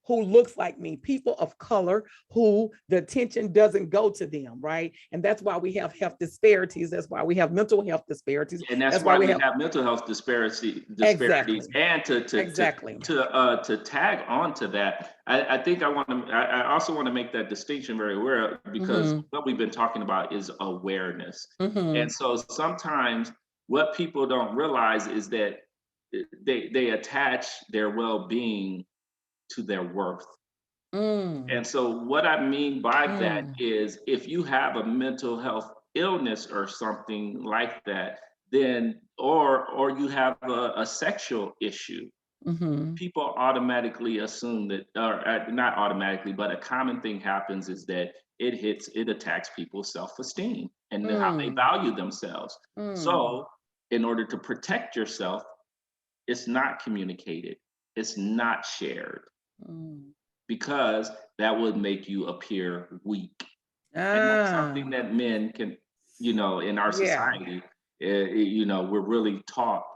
who looks like me, people of color, who the attention doesn't go to them, right? And that's why we have health disparities. That's why we have mental health disparities. And that's why we have mental health disparities. Exactly. And to tag on to that, I also want to make that distinction very aware because what we've been talking about is awareness. And so sometimes what people don't realize is that they attach their well-being to their worth. And so what I mean by that is if you have a mental health illness or something like that, then or you have a sexual issue, people automatically assume that, or not automatically, but a common thing happens is that it attacks people's self-esteem and how they value themselves. So in order to protect yourself, it's not communicated, it's not shared. Because that would make you appear weak. And that's something that men can, in our society, we're really taught.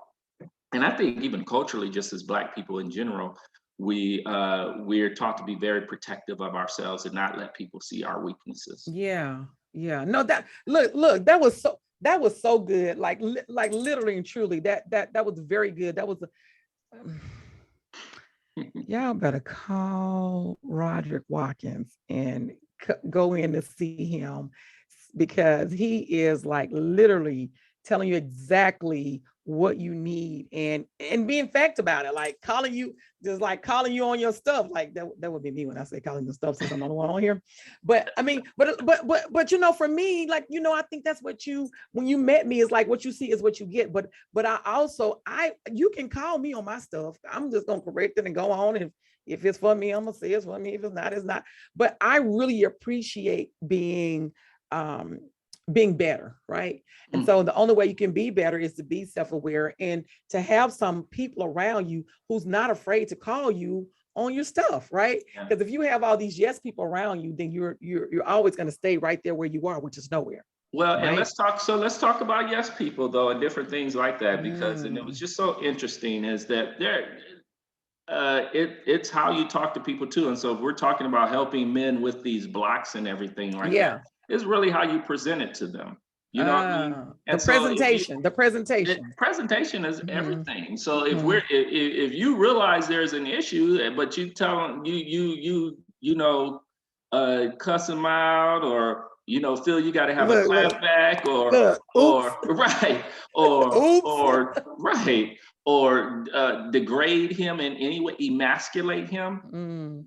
And I think even culturally, just as Black people in general, we're taught to be very protective of ourselves and not let people see our weaknesses. Yeah. No, that look, that was so good. Like literally and truly, that was very good. That was Y'all better call Rodrick Watkins and go in to see him, because he is like literally telling you exactly what you need and being fact about it, like calling you, just like calling you on your stuff. Like that would be me when I say calling your stuff, since I'm the one on here. But I mean, but you know, for me, like, you know, I think that's what when you met me, is like what you see is what you get. But you can call me on my stuff. I'm just gonna correct it and go on. And if it's for me, I'm gonna say it's for me. If it's not, it's not. But I really appreciate being better, right? And so the only way you can be better is to be self-aware and to have some people around you who's not afraid to call you on your stuff, right? Because if you have all these yes people around you, then you're always going to stay right there where you are, which is nowhere. Well, right? And let's talk about yes people though, and different things like that, because and it was just so interesting is that it's how you talk to people too. And so if we're talking about helping men with these blocks and everything like that, it's really how you present it to them. You know what I mean? And the presentation is everything. So if you realize there's an issue, but you tell them you know, cuss them out, or you know, feel you got to have a clap back, or right, or right, or degrade him in any way, emasculate him.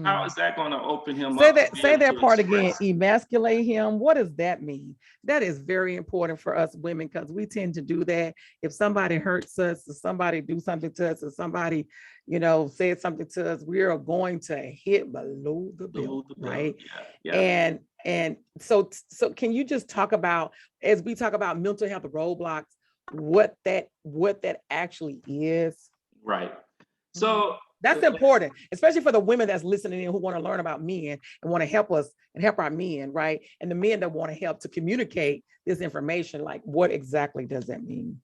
How is that going to open him up? Say that part again. Emasculate him. What does that mean? That is very important for us women, because we tend to do that. If somebody hurts us, or somebody do something to us, or somebody, you know, said something to us, we are going to hit below the belt, right? Yeah. And so can you just talk about, as we talk about mental health roadblocks, what that actually is? Right. So that's important, especially for the women that's listening in who want to learn about men and want to help us and help our men, right? And the men that want to help to communicate this information, like what exactly does that mean?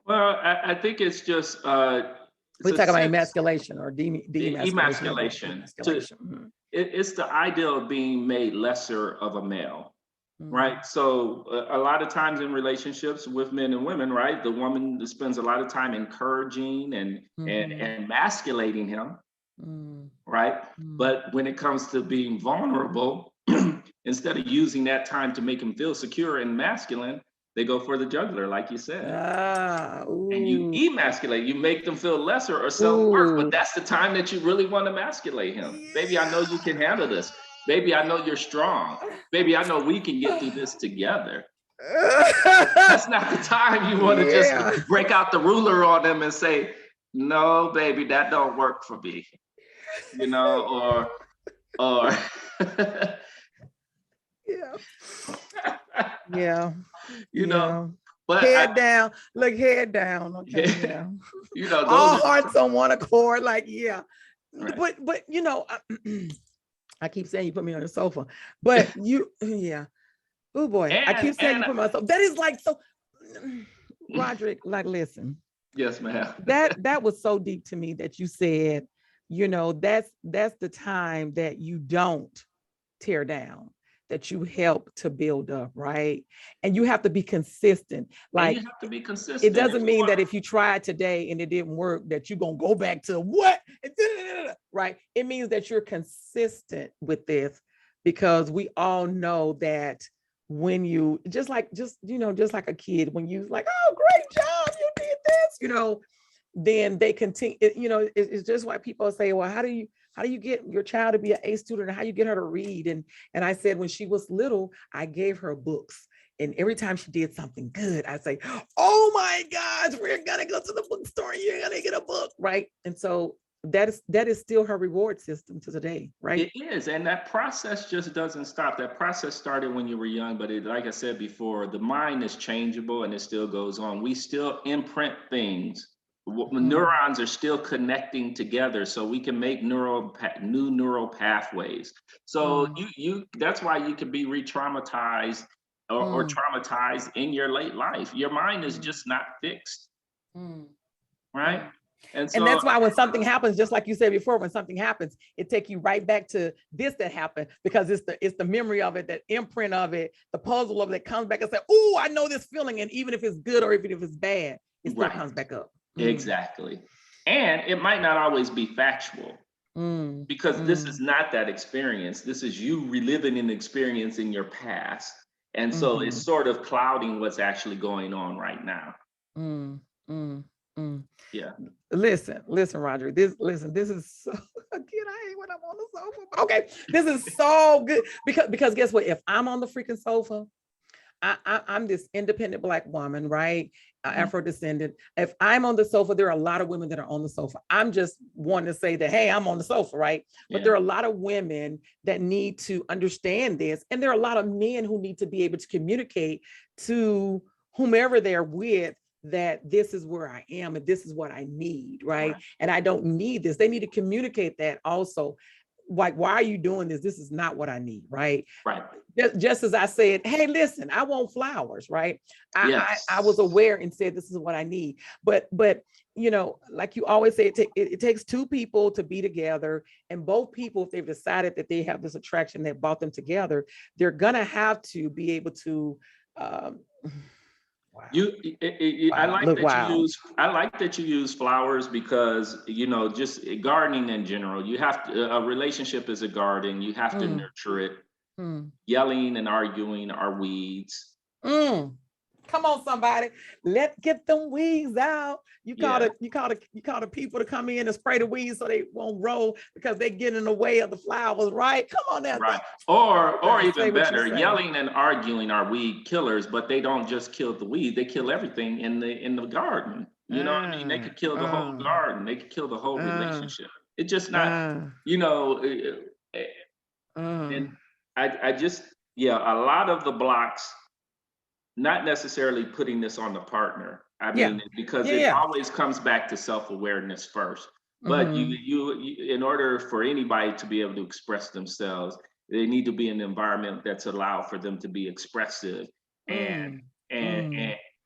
Well, I think it's just we talk about emasculation or emasculation. It's the idea of being made lesser of a male. Right. So a lot of times in relationships with men and women, right, the woman spends a lot of time encouraging and emasculating him. Right. But when it comes to being vulnerable, instead of using that time to make him feel secure and masculine, they go for the jugular, like you said. And you emasculate, you make them feel lesser or self-worth. But that's the time that you really want to emasculate him. Baby, I know you can handle this. Baby, I know you're strong. Baby, I know we can get through this together. That's not the time you want to just break out the ruler on them and say, no, baby, that don't work for me. You know, or you know, but head down. Okay. Yeah. You know, all hearts on one accord, like, right. But you know, I keep saying you put me on the sofa, but oh boy, I keep saying you put me on the sofa. That is like so, Rodrick, like, listen. Yes, ma'am. that was so deep to me that you said, you know, that's the time that you don't tear down, that you help to build up, right? And you have to be consistent. Like, you have to be consistent. It doesn't mean that if you tried today and it didn't work, that you're gonna go back to what, right? It means that you're consistent with this, because we all know that when you just like a kid, when you like, oh, great job, you did this, you know, then they continue. You know, it's just why people say, well, how do you get your child to be an A student? How you get her to read? And I said, when she was little, I gave her books. And every time she did something good, I say, oh my gosh, we're gonna go to the bookstore and you're gonna get a book, right? And so that is still her reward system to today, right? It is, and that process just doesn't stop. That process started when you were young, but like I said before, the mind is changeable and it still goes on. We still imprint things. Neurons are still connecting together, so we can make new neural pathways. So you that's why you can be re-traumatized or traumatized in your late life. Your mind is just not fixed, right? And that's why when something happens, just like you said before, when something happens, it takes you right back to this that happened, because it's the memory of it, that imprint of it, the puzzle of it that comes back and say, oh, I know this feeling. And even if it's good or even if it's bad, it still comes back up. Exactly. And it might not always be factual because this is not that experience. This is you reliving an experience in your past. And so it's sort of clouding what's actually going on right now. Yeah. Listen, Rodrick. This is so again. I hate when I'm on the sofa. But okay, this is so good because guess what? If I'm on the freaking sofa, I'm this independent Black woman, right? Afro descendant. If I'm on the sofa, there are a lot of women that are on the sofa. I'm just wanting to say that, hey, I'm on the sofa, right? But there are a lot of women that need to understand this. And there are a lot of men who need to be able to communicate to whomever they're with that this is where I am and this is what I need, right? And I don't need this. They need to communicate that also. Like, why are you doing this? This is not what I need, right? Right. Just as I said, hey, listen, I want flowers, right? I was aware and said, this is what I need. But you know, like you always say, it takes two people to be together, and both people, if they've decided that they have this attraction that brought them together, they're gonna have to be able to. I like that you use flowers because, you know, just gardening in general, you have to, a relationship is a garden, you have to nurture it. Yelling and arguing are weeds. Come on, somebody, let's get them weeds out. You call the people to come in and spray the weeds so they won't roll because they get in the way of the flowers, right? Come on now. Right. Or even better, yelling and arguing are weed killers, but they don't just kill the weed, they kill everything in the garden. You know what I mean? They could kill the whole garden, they could kill the whole relationship. It's just not, you know, and I just, a lot of the blocks, not necessarily putting this on the partner. I mean, because it always comes back to self-awareness first. But you, in order for anybody to be able to express themselves, they need to be in an environment that's allowed for them to be expressive and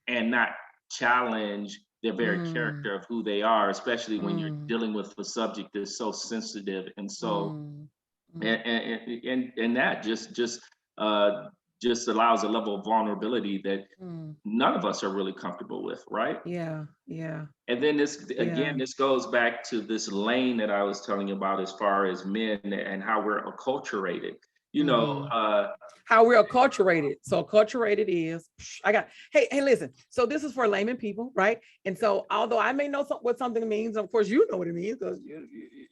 not challenge their very character of who they are, especially when you're dealing with a subject that's so sensitive and so and that just allows a level of vulnerability that none of us are really comfortable with, right? Yeah. And then this goes back to this lane that I was telling you about as far as men and how we're acculturated. You know, how we're acculturated. So acculturated is, hey, listen. So this is for layman people, right? And so although I may know what something means, of course you know what it means because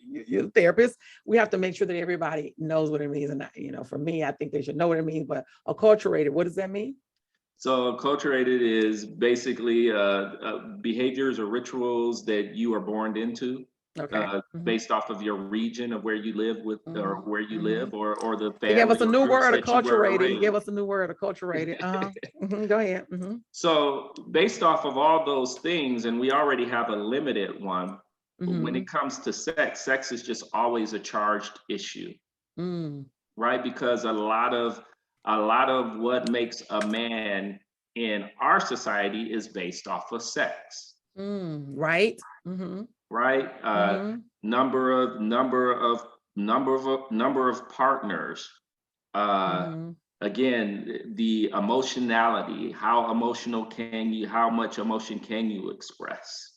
you're a therapist. We have to make sure that everybody knows what it means. And you know, for me, I think they should know what it means. But acculturated, what does that mean? So acculturated is basically behaviors or rituals that you are born into. Based off of your region of where you live or where you live or the family. Give us a new word, acculturated. Give us a new word, acculturated. Go ahead. So based off of all those things, and we already have a limited one, when it comes to sex is just always a charged issue, right? Because a lot of what makes a man in our society is based off of sex. Right. Right. Number of partners. Again, the emotionality, how much emotion can you express?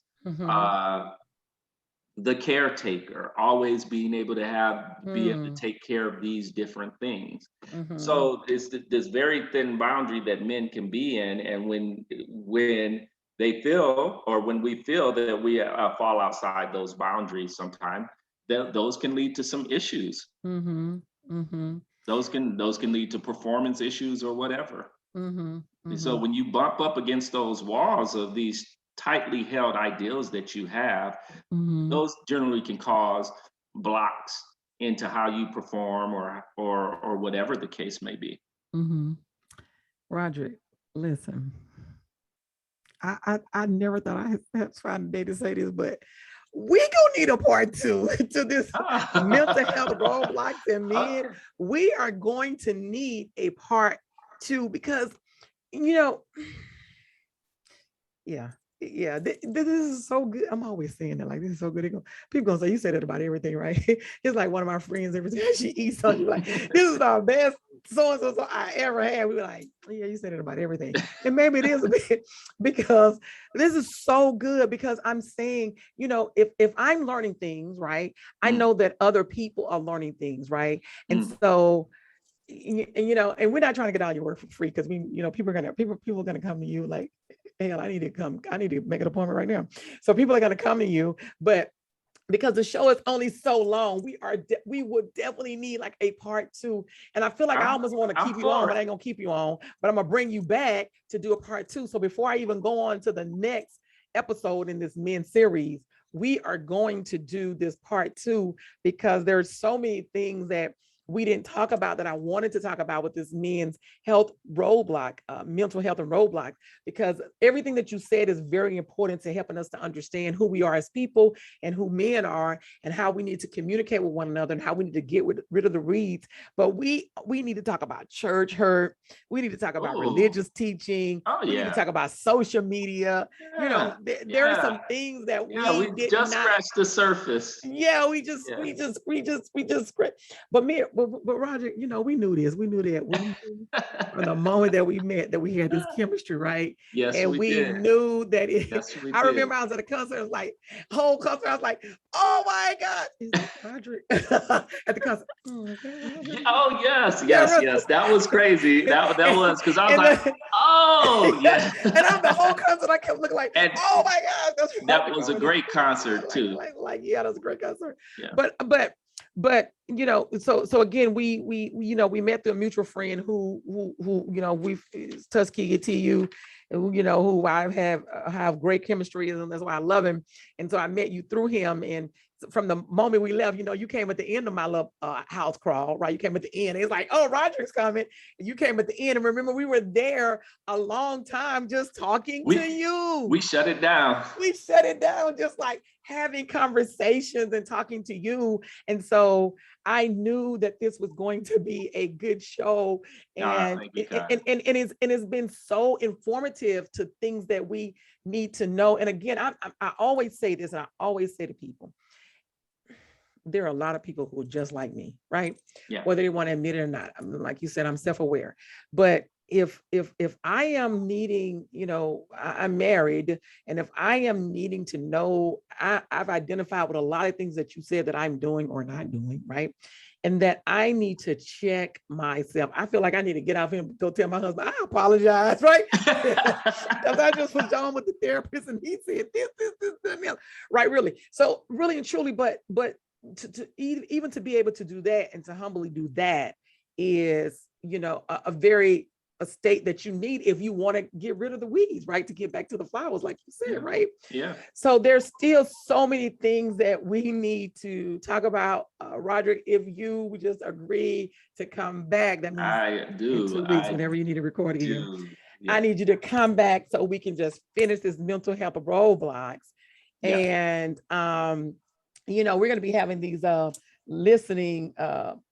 The caretaker, always being able to be able to take care of these different things. So it's this very thin boundary that men can be in, and when they feel, or when we feel that we fall outside those boundaries sometime, those can lead to some issues. Those can lead to performance issues or whatever. And so when you bump up against those walls of these tightly held ideals that you have, those generally can cause blocks into how you perform or whatever the case may be. Rodrick, listen. I never thought I had found a day to say this, but we gonna need a part 2 to this mental health roadblocks and men. We are going to need a part 2 because, you know, yeah, this is so good. I'm always saying that, like, this is so good. People gonna say, you say that about everything, right? It's like one of my friends, every time she eats something, like, this is the best so I ever had. We were like, oh, yeah, you said it about everything. And maybe it is a bit, because this is so good, because I'm saying, you know, if I'm learning things, right, I know that other people are learning things, right? And so, you know, and we're not trying to get all your work for free, because we, you know, people are gonna come to you like, hell, I need to make an appointment right now. So people are gonna come to you, but because the show is only so long, we would definitely need like a part 2. And I feel like I almost want to keep you on, but I ain't gonna keep you on, but I'm gonna bring you back to do a part 2. So before I even go on to the next episode in this men series, we are going to do this part 2, because there's so many things that we didn't talk about that I wanted to talk about with this men's health roadblock, mental health and roadblock, because everything that you said is very important to helping us to understand who we are as people and who men are, and how we need to communicate with one another, and how we need to get rid of the weeds. But we need to talk about church hurt. We need to talk about religious teaching. We need to talk about social media. You know, there are some things that we did just not scratch the surface. Yeah, we just, but Roger, you know, we knew this. We knew that from the moment that we met, that we had this chemistry, right? Yes, and we did. Knew that it. Yes, I remember I was at a concert, it was like whole concert. I was like, oh my God, is that Rodrick? At the concert. Oh yes, that was crazy. That was, because I was like, oh yeah. And I'm the whole concert, I kept looking like, oh my God, that was a great concert too. Yeah, that was a great concert. Yeah. But you know, so again, we you know, we met through a mutual friend who you know, we've Tuskegee TU, you know, who I have great chemistry, and that's why I love him. And so I met you through him, and from the moment we left, you know, you came at the end of my little house crawl, right? You came at the end. It's like, oh, Rodrick's coming. And you came at the end. And remember, we were there a long time just talking to you. We shut it down. We shut it down, just like having conversations and talking to you. And so I knew that this was going to be a good show. And it's been so informative to things that we need to know. And again, I always say this, and I always say to people, there are a lot of people who are just like me, right? Yeah. Whether they want to admit it or not. Like you said, I'm self-aware. But if I am needing, you know, I'm married, and if I am needing to know, I've identified with a lot of things that you said that I'm doing or not doing, right? And that I need to check myself. I feel like I need to get out here and go tell my husband, I apologize, right? Because I just was on with the therapist, and he said this, right? Really. So really and truly, but to even to be able to do that, and to humbly do that, is, you know, a state that you need if you want to get rid of the weeds, right? To get back to the flowers, like you said, right? Yeah. So there's still so many things that we need to talk about. Rodrick, if you would just agree to come back, that means I do. In 2 weeks, whenever you need to record again. Yeah. I need you to come back so we can just finish this mental health roadblocks. Yeah. And you know, we're going to be having these listening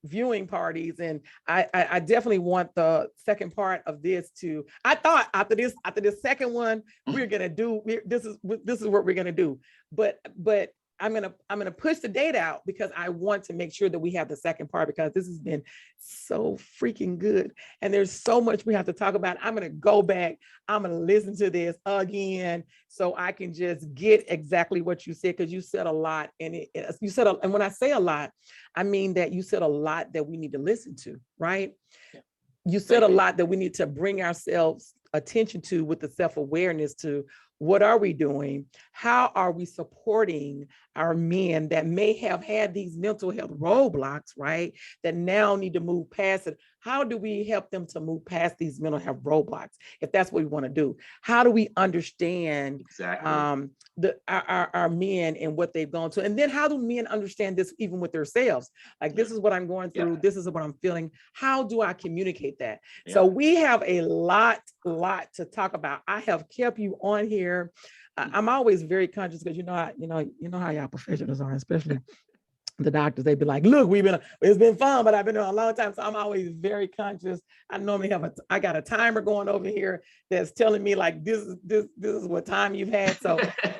viewing parties, and I definitely want the second part of this to. I thought after this second one, we're gonna do this is what we're gonna do, but I'm gonna push the date out, because I want to make sure that we have the second part, because this has been so freaking good, and there's so much we have to talk about. I'm gonna go back, I'm gonna listen to this again, so I can just get exactly what you said, because you said a lot, and and when I say a lot, I mean that you said a lot that we need to listen to, right? Yeah. You said a lot that we need to bring ourselves attention to, with the self-awareness to what are we doing? How are we supporting our men that may have had these mental health roadblocks, right? That now need to move past it. How do we help them to move past these mental health roadblocks, if that's what we want to do? How do we understand exactly our men and what they've gone to? And then how do men understand this even with themselves? Like, this is what I'm going through. This is what I'm feeling. How do I communicate that? So we have a lot to talk about. I have kept you on here. I'm always very conscious, because you know how y'all professionals are, especially the doctors, they'd be like, look, it's been fun, but I've been doing a long time. So I'm always very conscious. I normally I got a timer going over here that's telling me like, this is what time you've had. So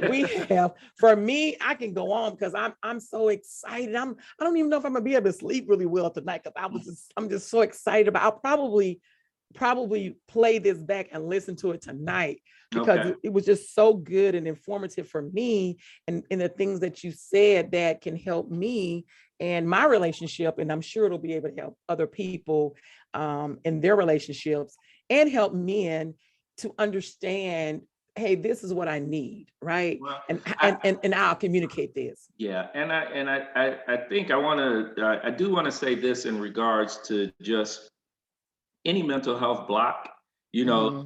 we have, for me, I can go on because I'm so excited. I don't even know if I'm gonna be able to sleep really well tonight because I'm just so excited about. I'll probably play this back and listen to it tonight because it was just so good and informative for me, and the things that you said that can help me and my relationship, and I'm sure it'll be able to help other people in their relationships and help men to understand, hey, this is what I need, right? Well, and I'll communicate this. Yeah, and I think I do want to say this in regards to just any mental health block, you know,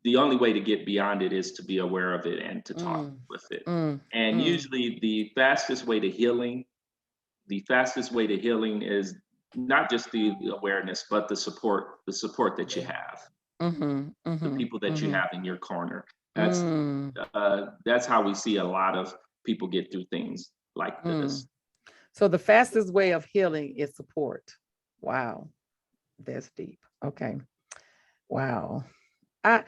the only way to get beyond it is to be aware of it and to talk with it. And usually the fastest way to healing is not just the awareness, but the support that you have, the people that you have in your corner. That's how we see a lot of people get through things like this. So the fastest way of healing is support. Wow. That's deep. Okay. Wow. I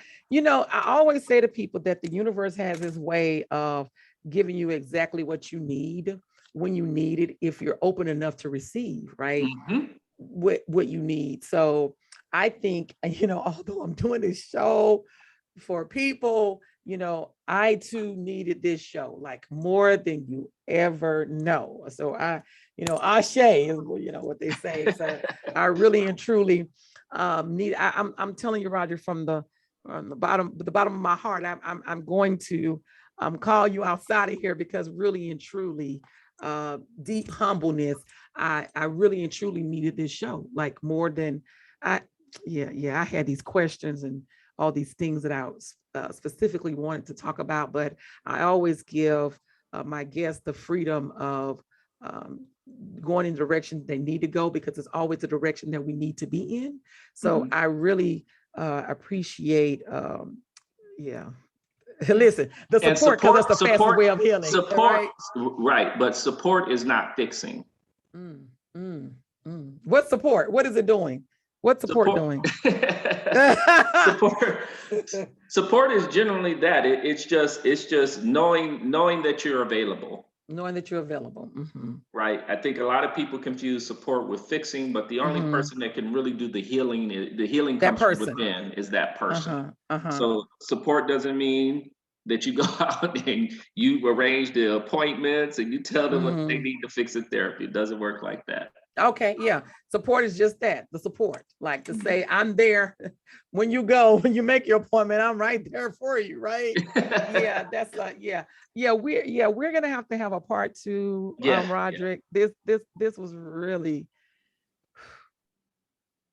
always say to people that the universe has this way of giving you exactly what you need when you need it, if you're open enough to receive, right? What you need. So I think, although I'm doing this show for people, I too needed this show, like more than you ever know. So Ashe is, what they say. So I really and truly I'm telling you, Roger, from the bottom of my heart, I'm going to call you outside of here because really and truly, deep humbleness, I really and truly needed this show, like more than I had these questions and all these things that I specifically wanted to talk about, but I always give my guests the freedom of going in the direction they need to go, because it's always the direction that we need to be in. So I really appreciate, listen, the support, because that's the fastest way of healing. Support, right? But support is not fixing. What support? What is it doing? What's support doing? Support is generally that. It's just knowing that you're available. Knowing that you're available. Right. I think a lot of people confuse support with fixing, but the only person that can really do the healing comes from within, is that person. So support doesn't mean that you go out and you arrange the appointments and you tell them what they need to fix the therapy. It doesn't work like that. Okay, yeah. Support is just that, the support. Like to say, I'm there when you make your appointment, I'm right there for you, right? Yeah, that's like, we're gonna have to have a part 2, Rodrick. Yeah. This was really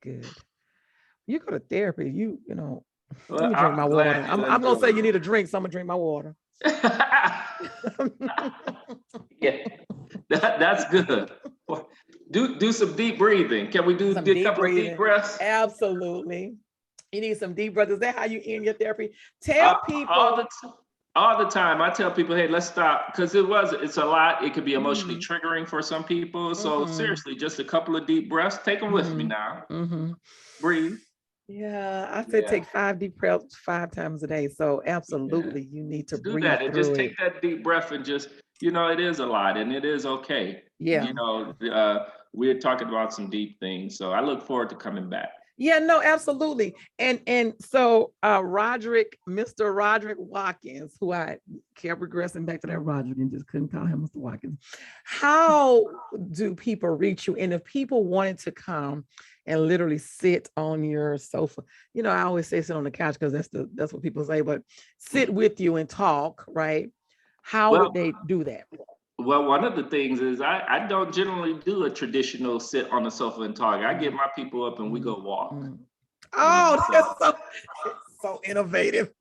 good. You go to therapy, let me drink my water. I'm gonna say you need a drink, so I'm gonna drink my water. Yeah, that's good. Do some deep breathing. Can we do a couple of deep breaths? Absolutely. You need some deep breaths. Is that how you end your therapy? Tell people all the time. I tell people, hey, let's stop, because it's a lot. It could be emotionally triggering for some people. So seriously, just a couple of deep breaths. Take them with me now. Breathe. Yeah, I said take 5 deep breaths 5 times a day. So absolutely, you need to breathe that. And through just take that deep breath and just, it is a lot and it is okay. Yeah. We're talking about some deep things. So I look forward to coming back. Yeah, no, absolutely. And so Rodrick, Mr. Rodrick Watkins, who I kept regressing back to that Rodrick and just couldn't call him Mr. Watkins. How do people reach you? And if people wanted to come and literally sit on your sofa, I always say sit on the couch because that's what people say, but sit with you and talk, right? How would they do that? Well, one of the things is I don't generally do a traditional sit on the sofa and talk. I get my people up and we go walk. Oh, that's so innovative.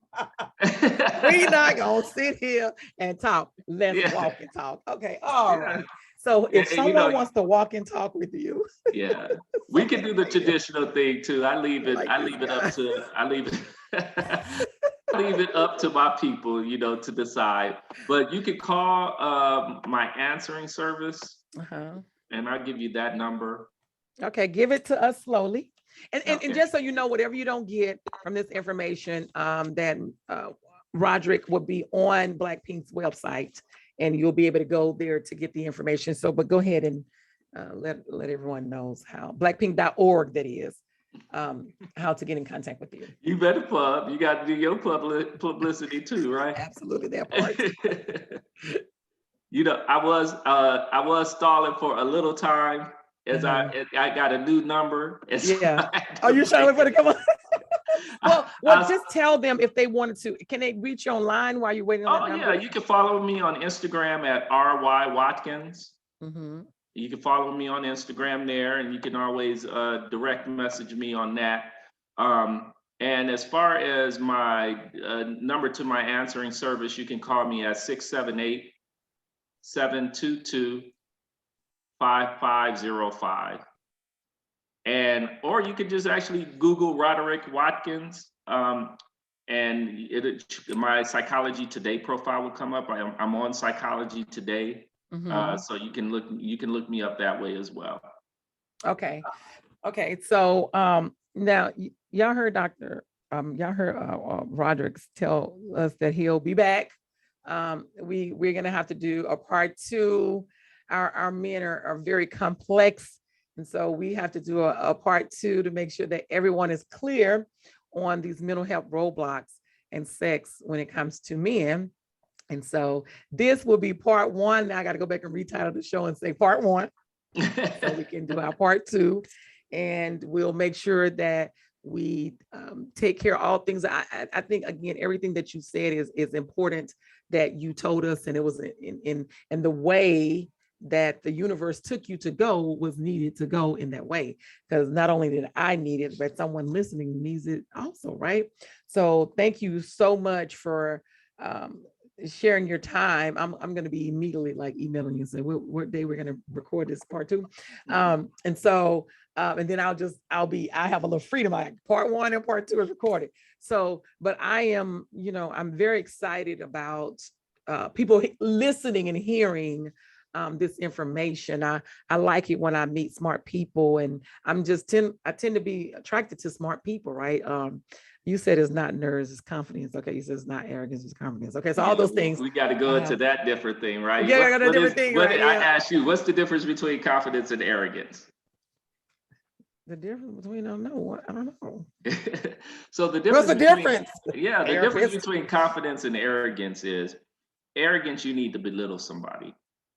We're not gonna sit here and talk. Let's walk and talk. Okay, all right. So if someone wants to walk and talk with you, we can do the traditional thing too. I leave it up to my people, to decide. But you could call my answering service And I'll give you that number. Okay, give it to us slowly. And just so you know, whatever you don't get from this information, that Rodrick will be on Blackpink's website, and you'll be able to go there to get the information. So, but go ahead and let everyone knows how blackpink.org, that is, how to get in contact with you. You better pub. You got to do your publicity too, right? Absolutely, that part. You know, I was stalling for a little time as I got a new number. Yeah. Oh, you're trying for to come on? Well, just tell them if they wanted to. Can they reach you online while you're waiting on that number? Yeah, you can follow me on Instagram at RY Watkins. You can follow me on Instagram there, and you can always direct message me on that. And as far as my number to my answering service, you can call me at 678-722-5505. And or you could just actually Google Rodrick Watkins, and my Psychology Today profile will come up. I'm on Psychology Today, so you can look me up that way as well. Okay. So now y'all heard Rodrick tell us that he'll be back. We're gonna have to do a part 2. Our men are very complex. And so we have to do a part 2 to make sure that everyone is clear on these mental health roadblocks and sex when it comes to men. And so this will be part 1. Now I got to go back and retitle the show and say part 1 so we can do our part 2. And we'll make sure that we take care of all things. I think, again, everything that you said is important that you told us. And it was in the way that the universe took you to go was needed to go in that way, because not only did I need it, but someone listening needs it also, right? So thank you so much for sharing your time. I'm going to be immediately like emailing you and say what day we're going to record this part 2. And so and then I have a little freedom. Part 1 and part 2 is recorded. So, but I'm very excited about people listening and hearing this information. I like it when I meet smart people, and I tend to be attracted to smart people, right? You said it's not nerves, it's confidence. Okay, you said it's not arrogance, it's confidence. Okay, so all those things. We got to go into that different thing, right? Yeah, I got a different thing. Right? I asked you, what's the difference between confidence and arrogance? The difference between, I don't know. So the difference. What's the difference? Yeah, the difference between confidence and arrogance is arrogance, you need to belittle somebody.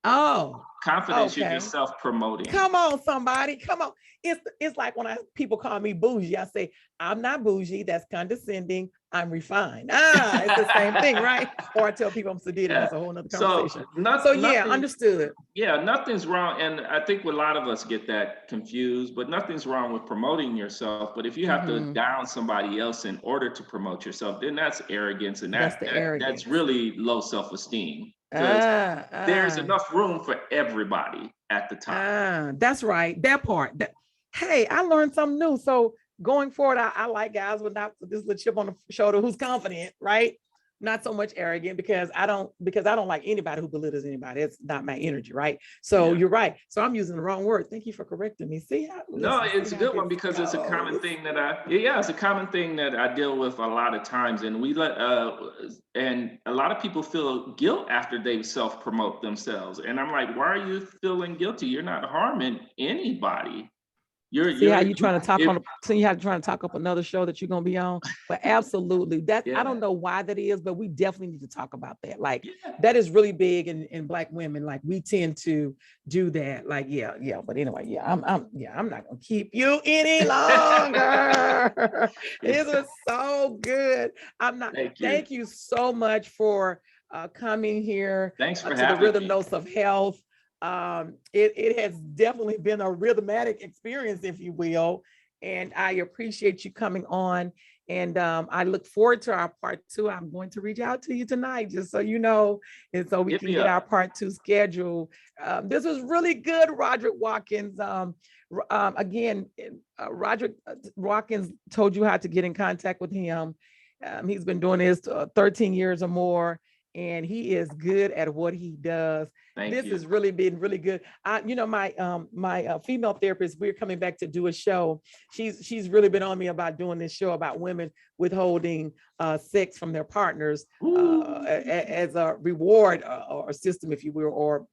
Oh, confidence, you're just self-promoting. Come on, somebody. Come on. It's like when people call me bougie, I say, I'm not bougie. That's condescending. I'm refined. It's the same thing, right? Or I tell people I'm sedated. That's a whole nother conversation. Understood. Yeah, nothing's wrong. And I think a lot of us get that confused, but nothing's wrong with promoting yourself. But if you have to down somebody else in order to promote yourself, then that's arrogance. And that's really low self-esteem. There's enough room for everybody at the time. That's right. That part. Hey, I learned something new. So going forward, I like guys with not this little chip on the shoulder who's confident, right? Not so much arrogant, because I don't like anybody who belittles anybody. It's not my energy, right? So you're right. So I'm using the wrong word. Thank you for correcting me. It's a good one, because it's a common thing that it's a common thing that I deal with a lot of times, and and a lot of people feel guilt after they self-promote themselves, and I'm like, why are you feeling guilty? You're not harming anybody. You have to try to talk up another show that you're gonna be on. But absolutely, I don't know why that is, but we definitely need to talk about that. That is really big in Black women. Like, we tend to do that. Like, but anyway, I'm not gonna keep you any longer. It was so good. Thank you so much for coming here. Thanks for to having the Rhythm me. Notes of Health. It has definitely been a rhythmatic experience, if you will, and I appreciate you coming on, and I look forward to our part 2. I'm going to reach out to you tonight, just so you know, and so we can get our part 2 scheduled. This was really good, Rodrick Watkins. Again, Rodrick Watkins told you how to get in contact with him. He's been doing this 13 years or more. and he is good at what he does. This has really been really good. My female therapist, we're coming back to do a show. She's really been on me about doing this show about women withholding sex from their partners as a reward or system, if you will, or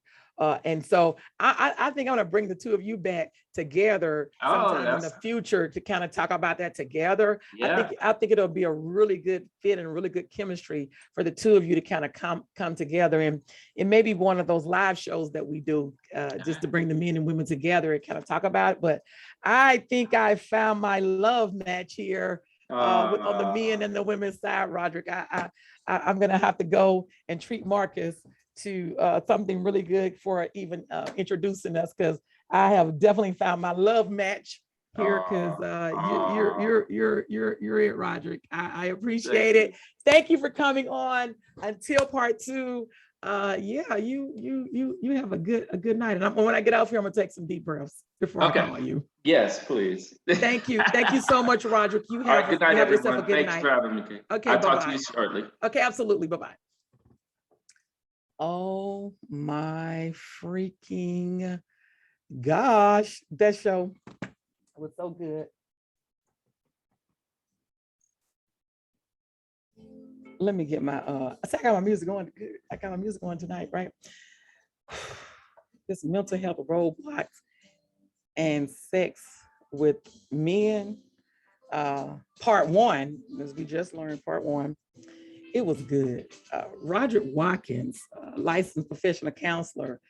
and so I think I'm gonna bring the two of you back together sometime in the future to kind of talk about that together. Yeah. I think it'll be a really good fit and really good chemistry for the two of you to kind of come together, and it may be one of those live shows that we do just to bring the men and women together and kind of talk about it. But I think I found my love match here on the men and the women's side, Rodrick. I'm gonna have to go and treat Marcus to something really good for even introducing us, because I have definitely found my love match here, because you're it, Rodrick. I appreciate it. Thank you for coming on. Until part 2. Yeah, you have a good night. And when I get off here, I'm gonna take some deep breaths before I call you. Yes, please. Thank you so much, Rodrick. You have, good night, yourself a good Thanks night. for having me. Okay, I'll talk to you shortly. Okay, absolutely. Bye-bye. Oh my freaking gosh, that show was so good. Let me get my I got my music going. I got my music going tonight, right? This mental health roadblocks and sex with men, part 1, as we just learned, part 1. It was good. Rodrick Watkins, licensed professional counselor,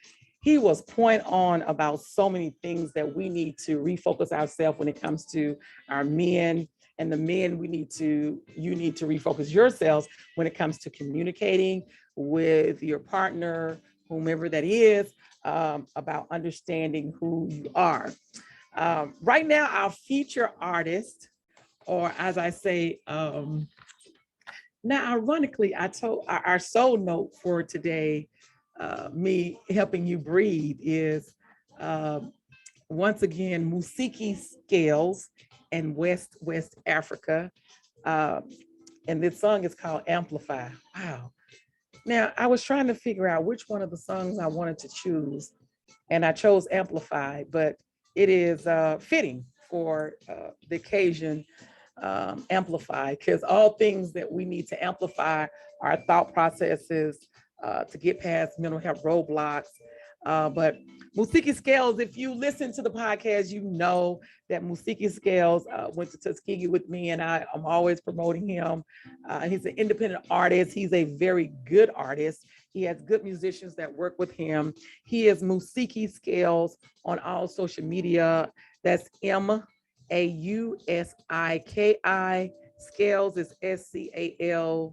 he was point on about so many things that we need to refocus ourselves when it comes to our men, and the men you need to refocus yourselves when it comes to communicating with your partner, whomever that is, about understanding who you are. Right now, our feature artist, or as I say, now, ironically, I told our soul note for today, me helping you breathe, is once again, Musiki Scales and West Africa. And this song is called Amplify. Wow. Now, I was trying to figure out which one of the songs I wanted to choose, and I chose Amplify, but it is fitting for the occasion. Amplify, because all things that we need to amplify our thought processes to get past mental health roadblocks. But Musiki Scales, if you listen to the podcast, you know that Musiki Scales went to Tuskegee with me, and I'm always promoting him. He's an independent artist. He's a very good artist. He has good musicians that work with him. He is Musiki Scales on all social media. That's MAUSIKI. Scales is SCALES.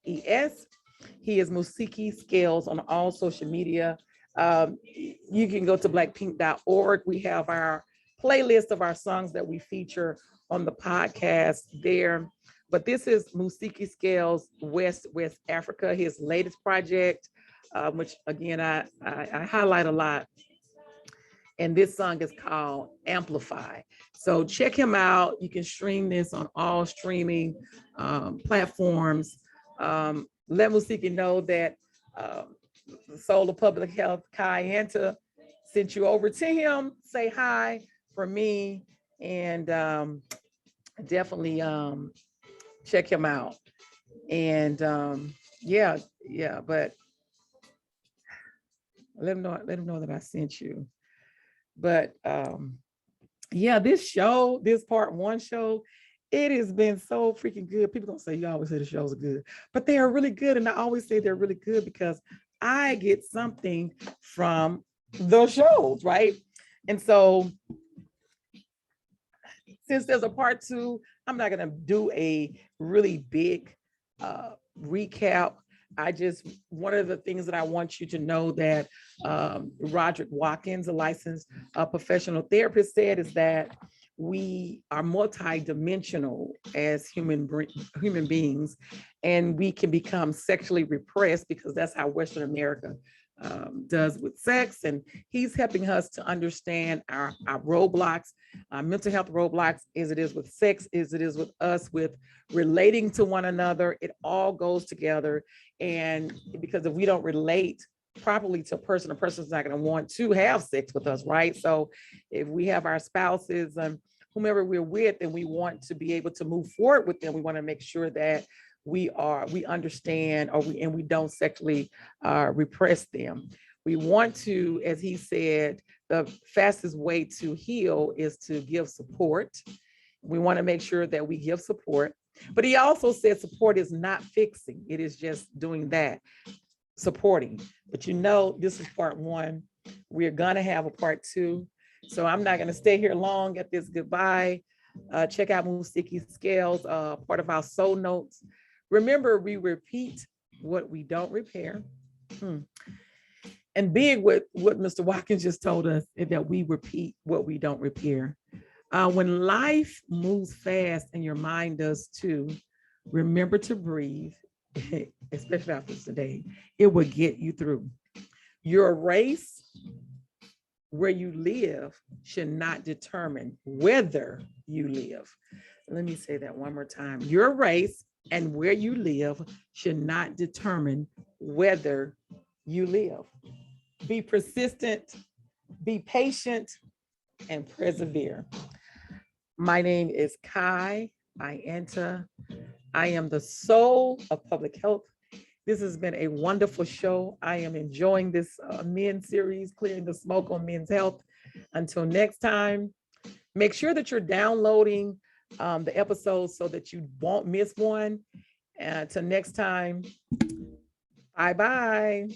He is Musiki Scales on all social media. You can go to blackpink.org. We have our playlist of our songs that we feature on the podcast there. But this is Musiki Scales, West Africa, his latest project, which again, I highlight a lot. And this song is called Amplify. So check him out. You can stream this on all streaming platforms. Let Musiki know that the Soul of Public Health, Kai Anta, sent you over to him. Say hi for me, and definitely check him out. And yeah, but let him know that I sent you. But yeah, this part 1 show, it has been so freaking good. People don't say, you always say the shows are good, but they are really good. And I always say they're really good because I get something from those shows, right? And so since there's a part 2, I'm not gonna do a really big recap. One of the things that I want you to know that Rodrick Watkins, a licensed professional therapist, said is that we are multi-dimensional as human beings, and we can become sexually repressed because that's how Western America does with sex, and he's helping us to understand our roadblocks, mental health roadblocks, as it is with sex, as it is with us, with relating to one another. It all goes together. And because if we don't relate properly to a person's not going to want to have sex with us, right? So if we have our spouses and whomever we're with, and we want to be able to move forward with them, we want to make sure that we understand, and we don't sexually repress them. We want to, as he said, the fastest way to heal is to give support. We want to make sure that we give support. But he also said support is not fixing. It is just doing that, supporting. But this is part one. We're going to have a part two. So I'm not going to stay here long at this goodbye. Check out Musiki Scales, part of our soul notes. Remember, we repeat what we don't repair. And being what Mr. Watkins just told us, is that we repeat what we don't repair. When life moves fast and your mind does too, remember to breathe, especially after today. It will get you through. Your race, where you live, should not determine whether you live. Let me say that one more time. Your race and where you live should not determine whether you live. Be persistent, be patient, and persevere. My name is Kai Ianta. I am the soul of public health. This has been a wonderful show. I am enjoying this men's series, Clearing the Smoke on Men's Health. Until next time, make sure that you're downloading the episodes so that you won't miss one. Until next time, bye-bye.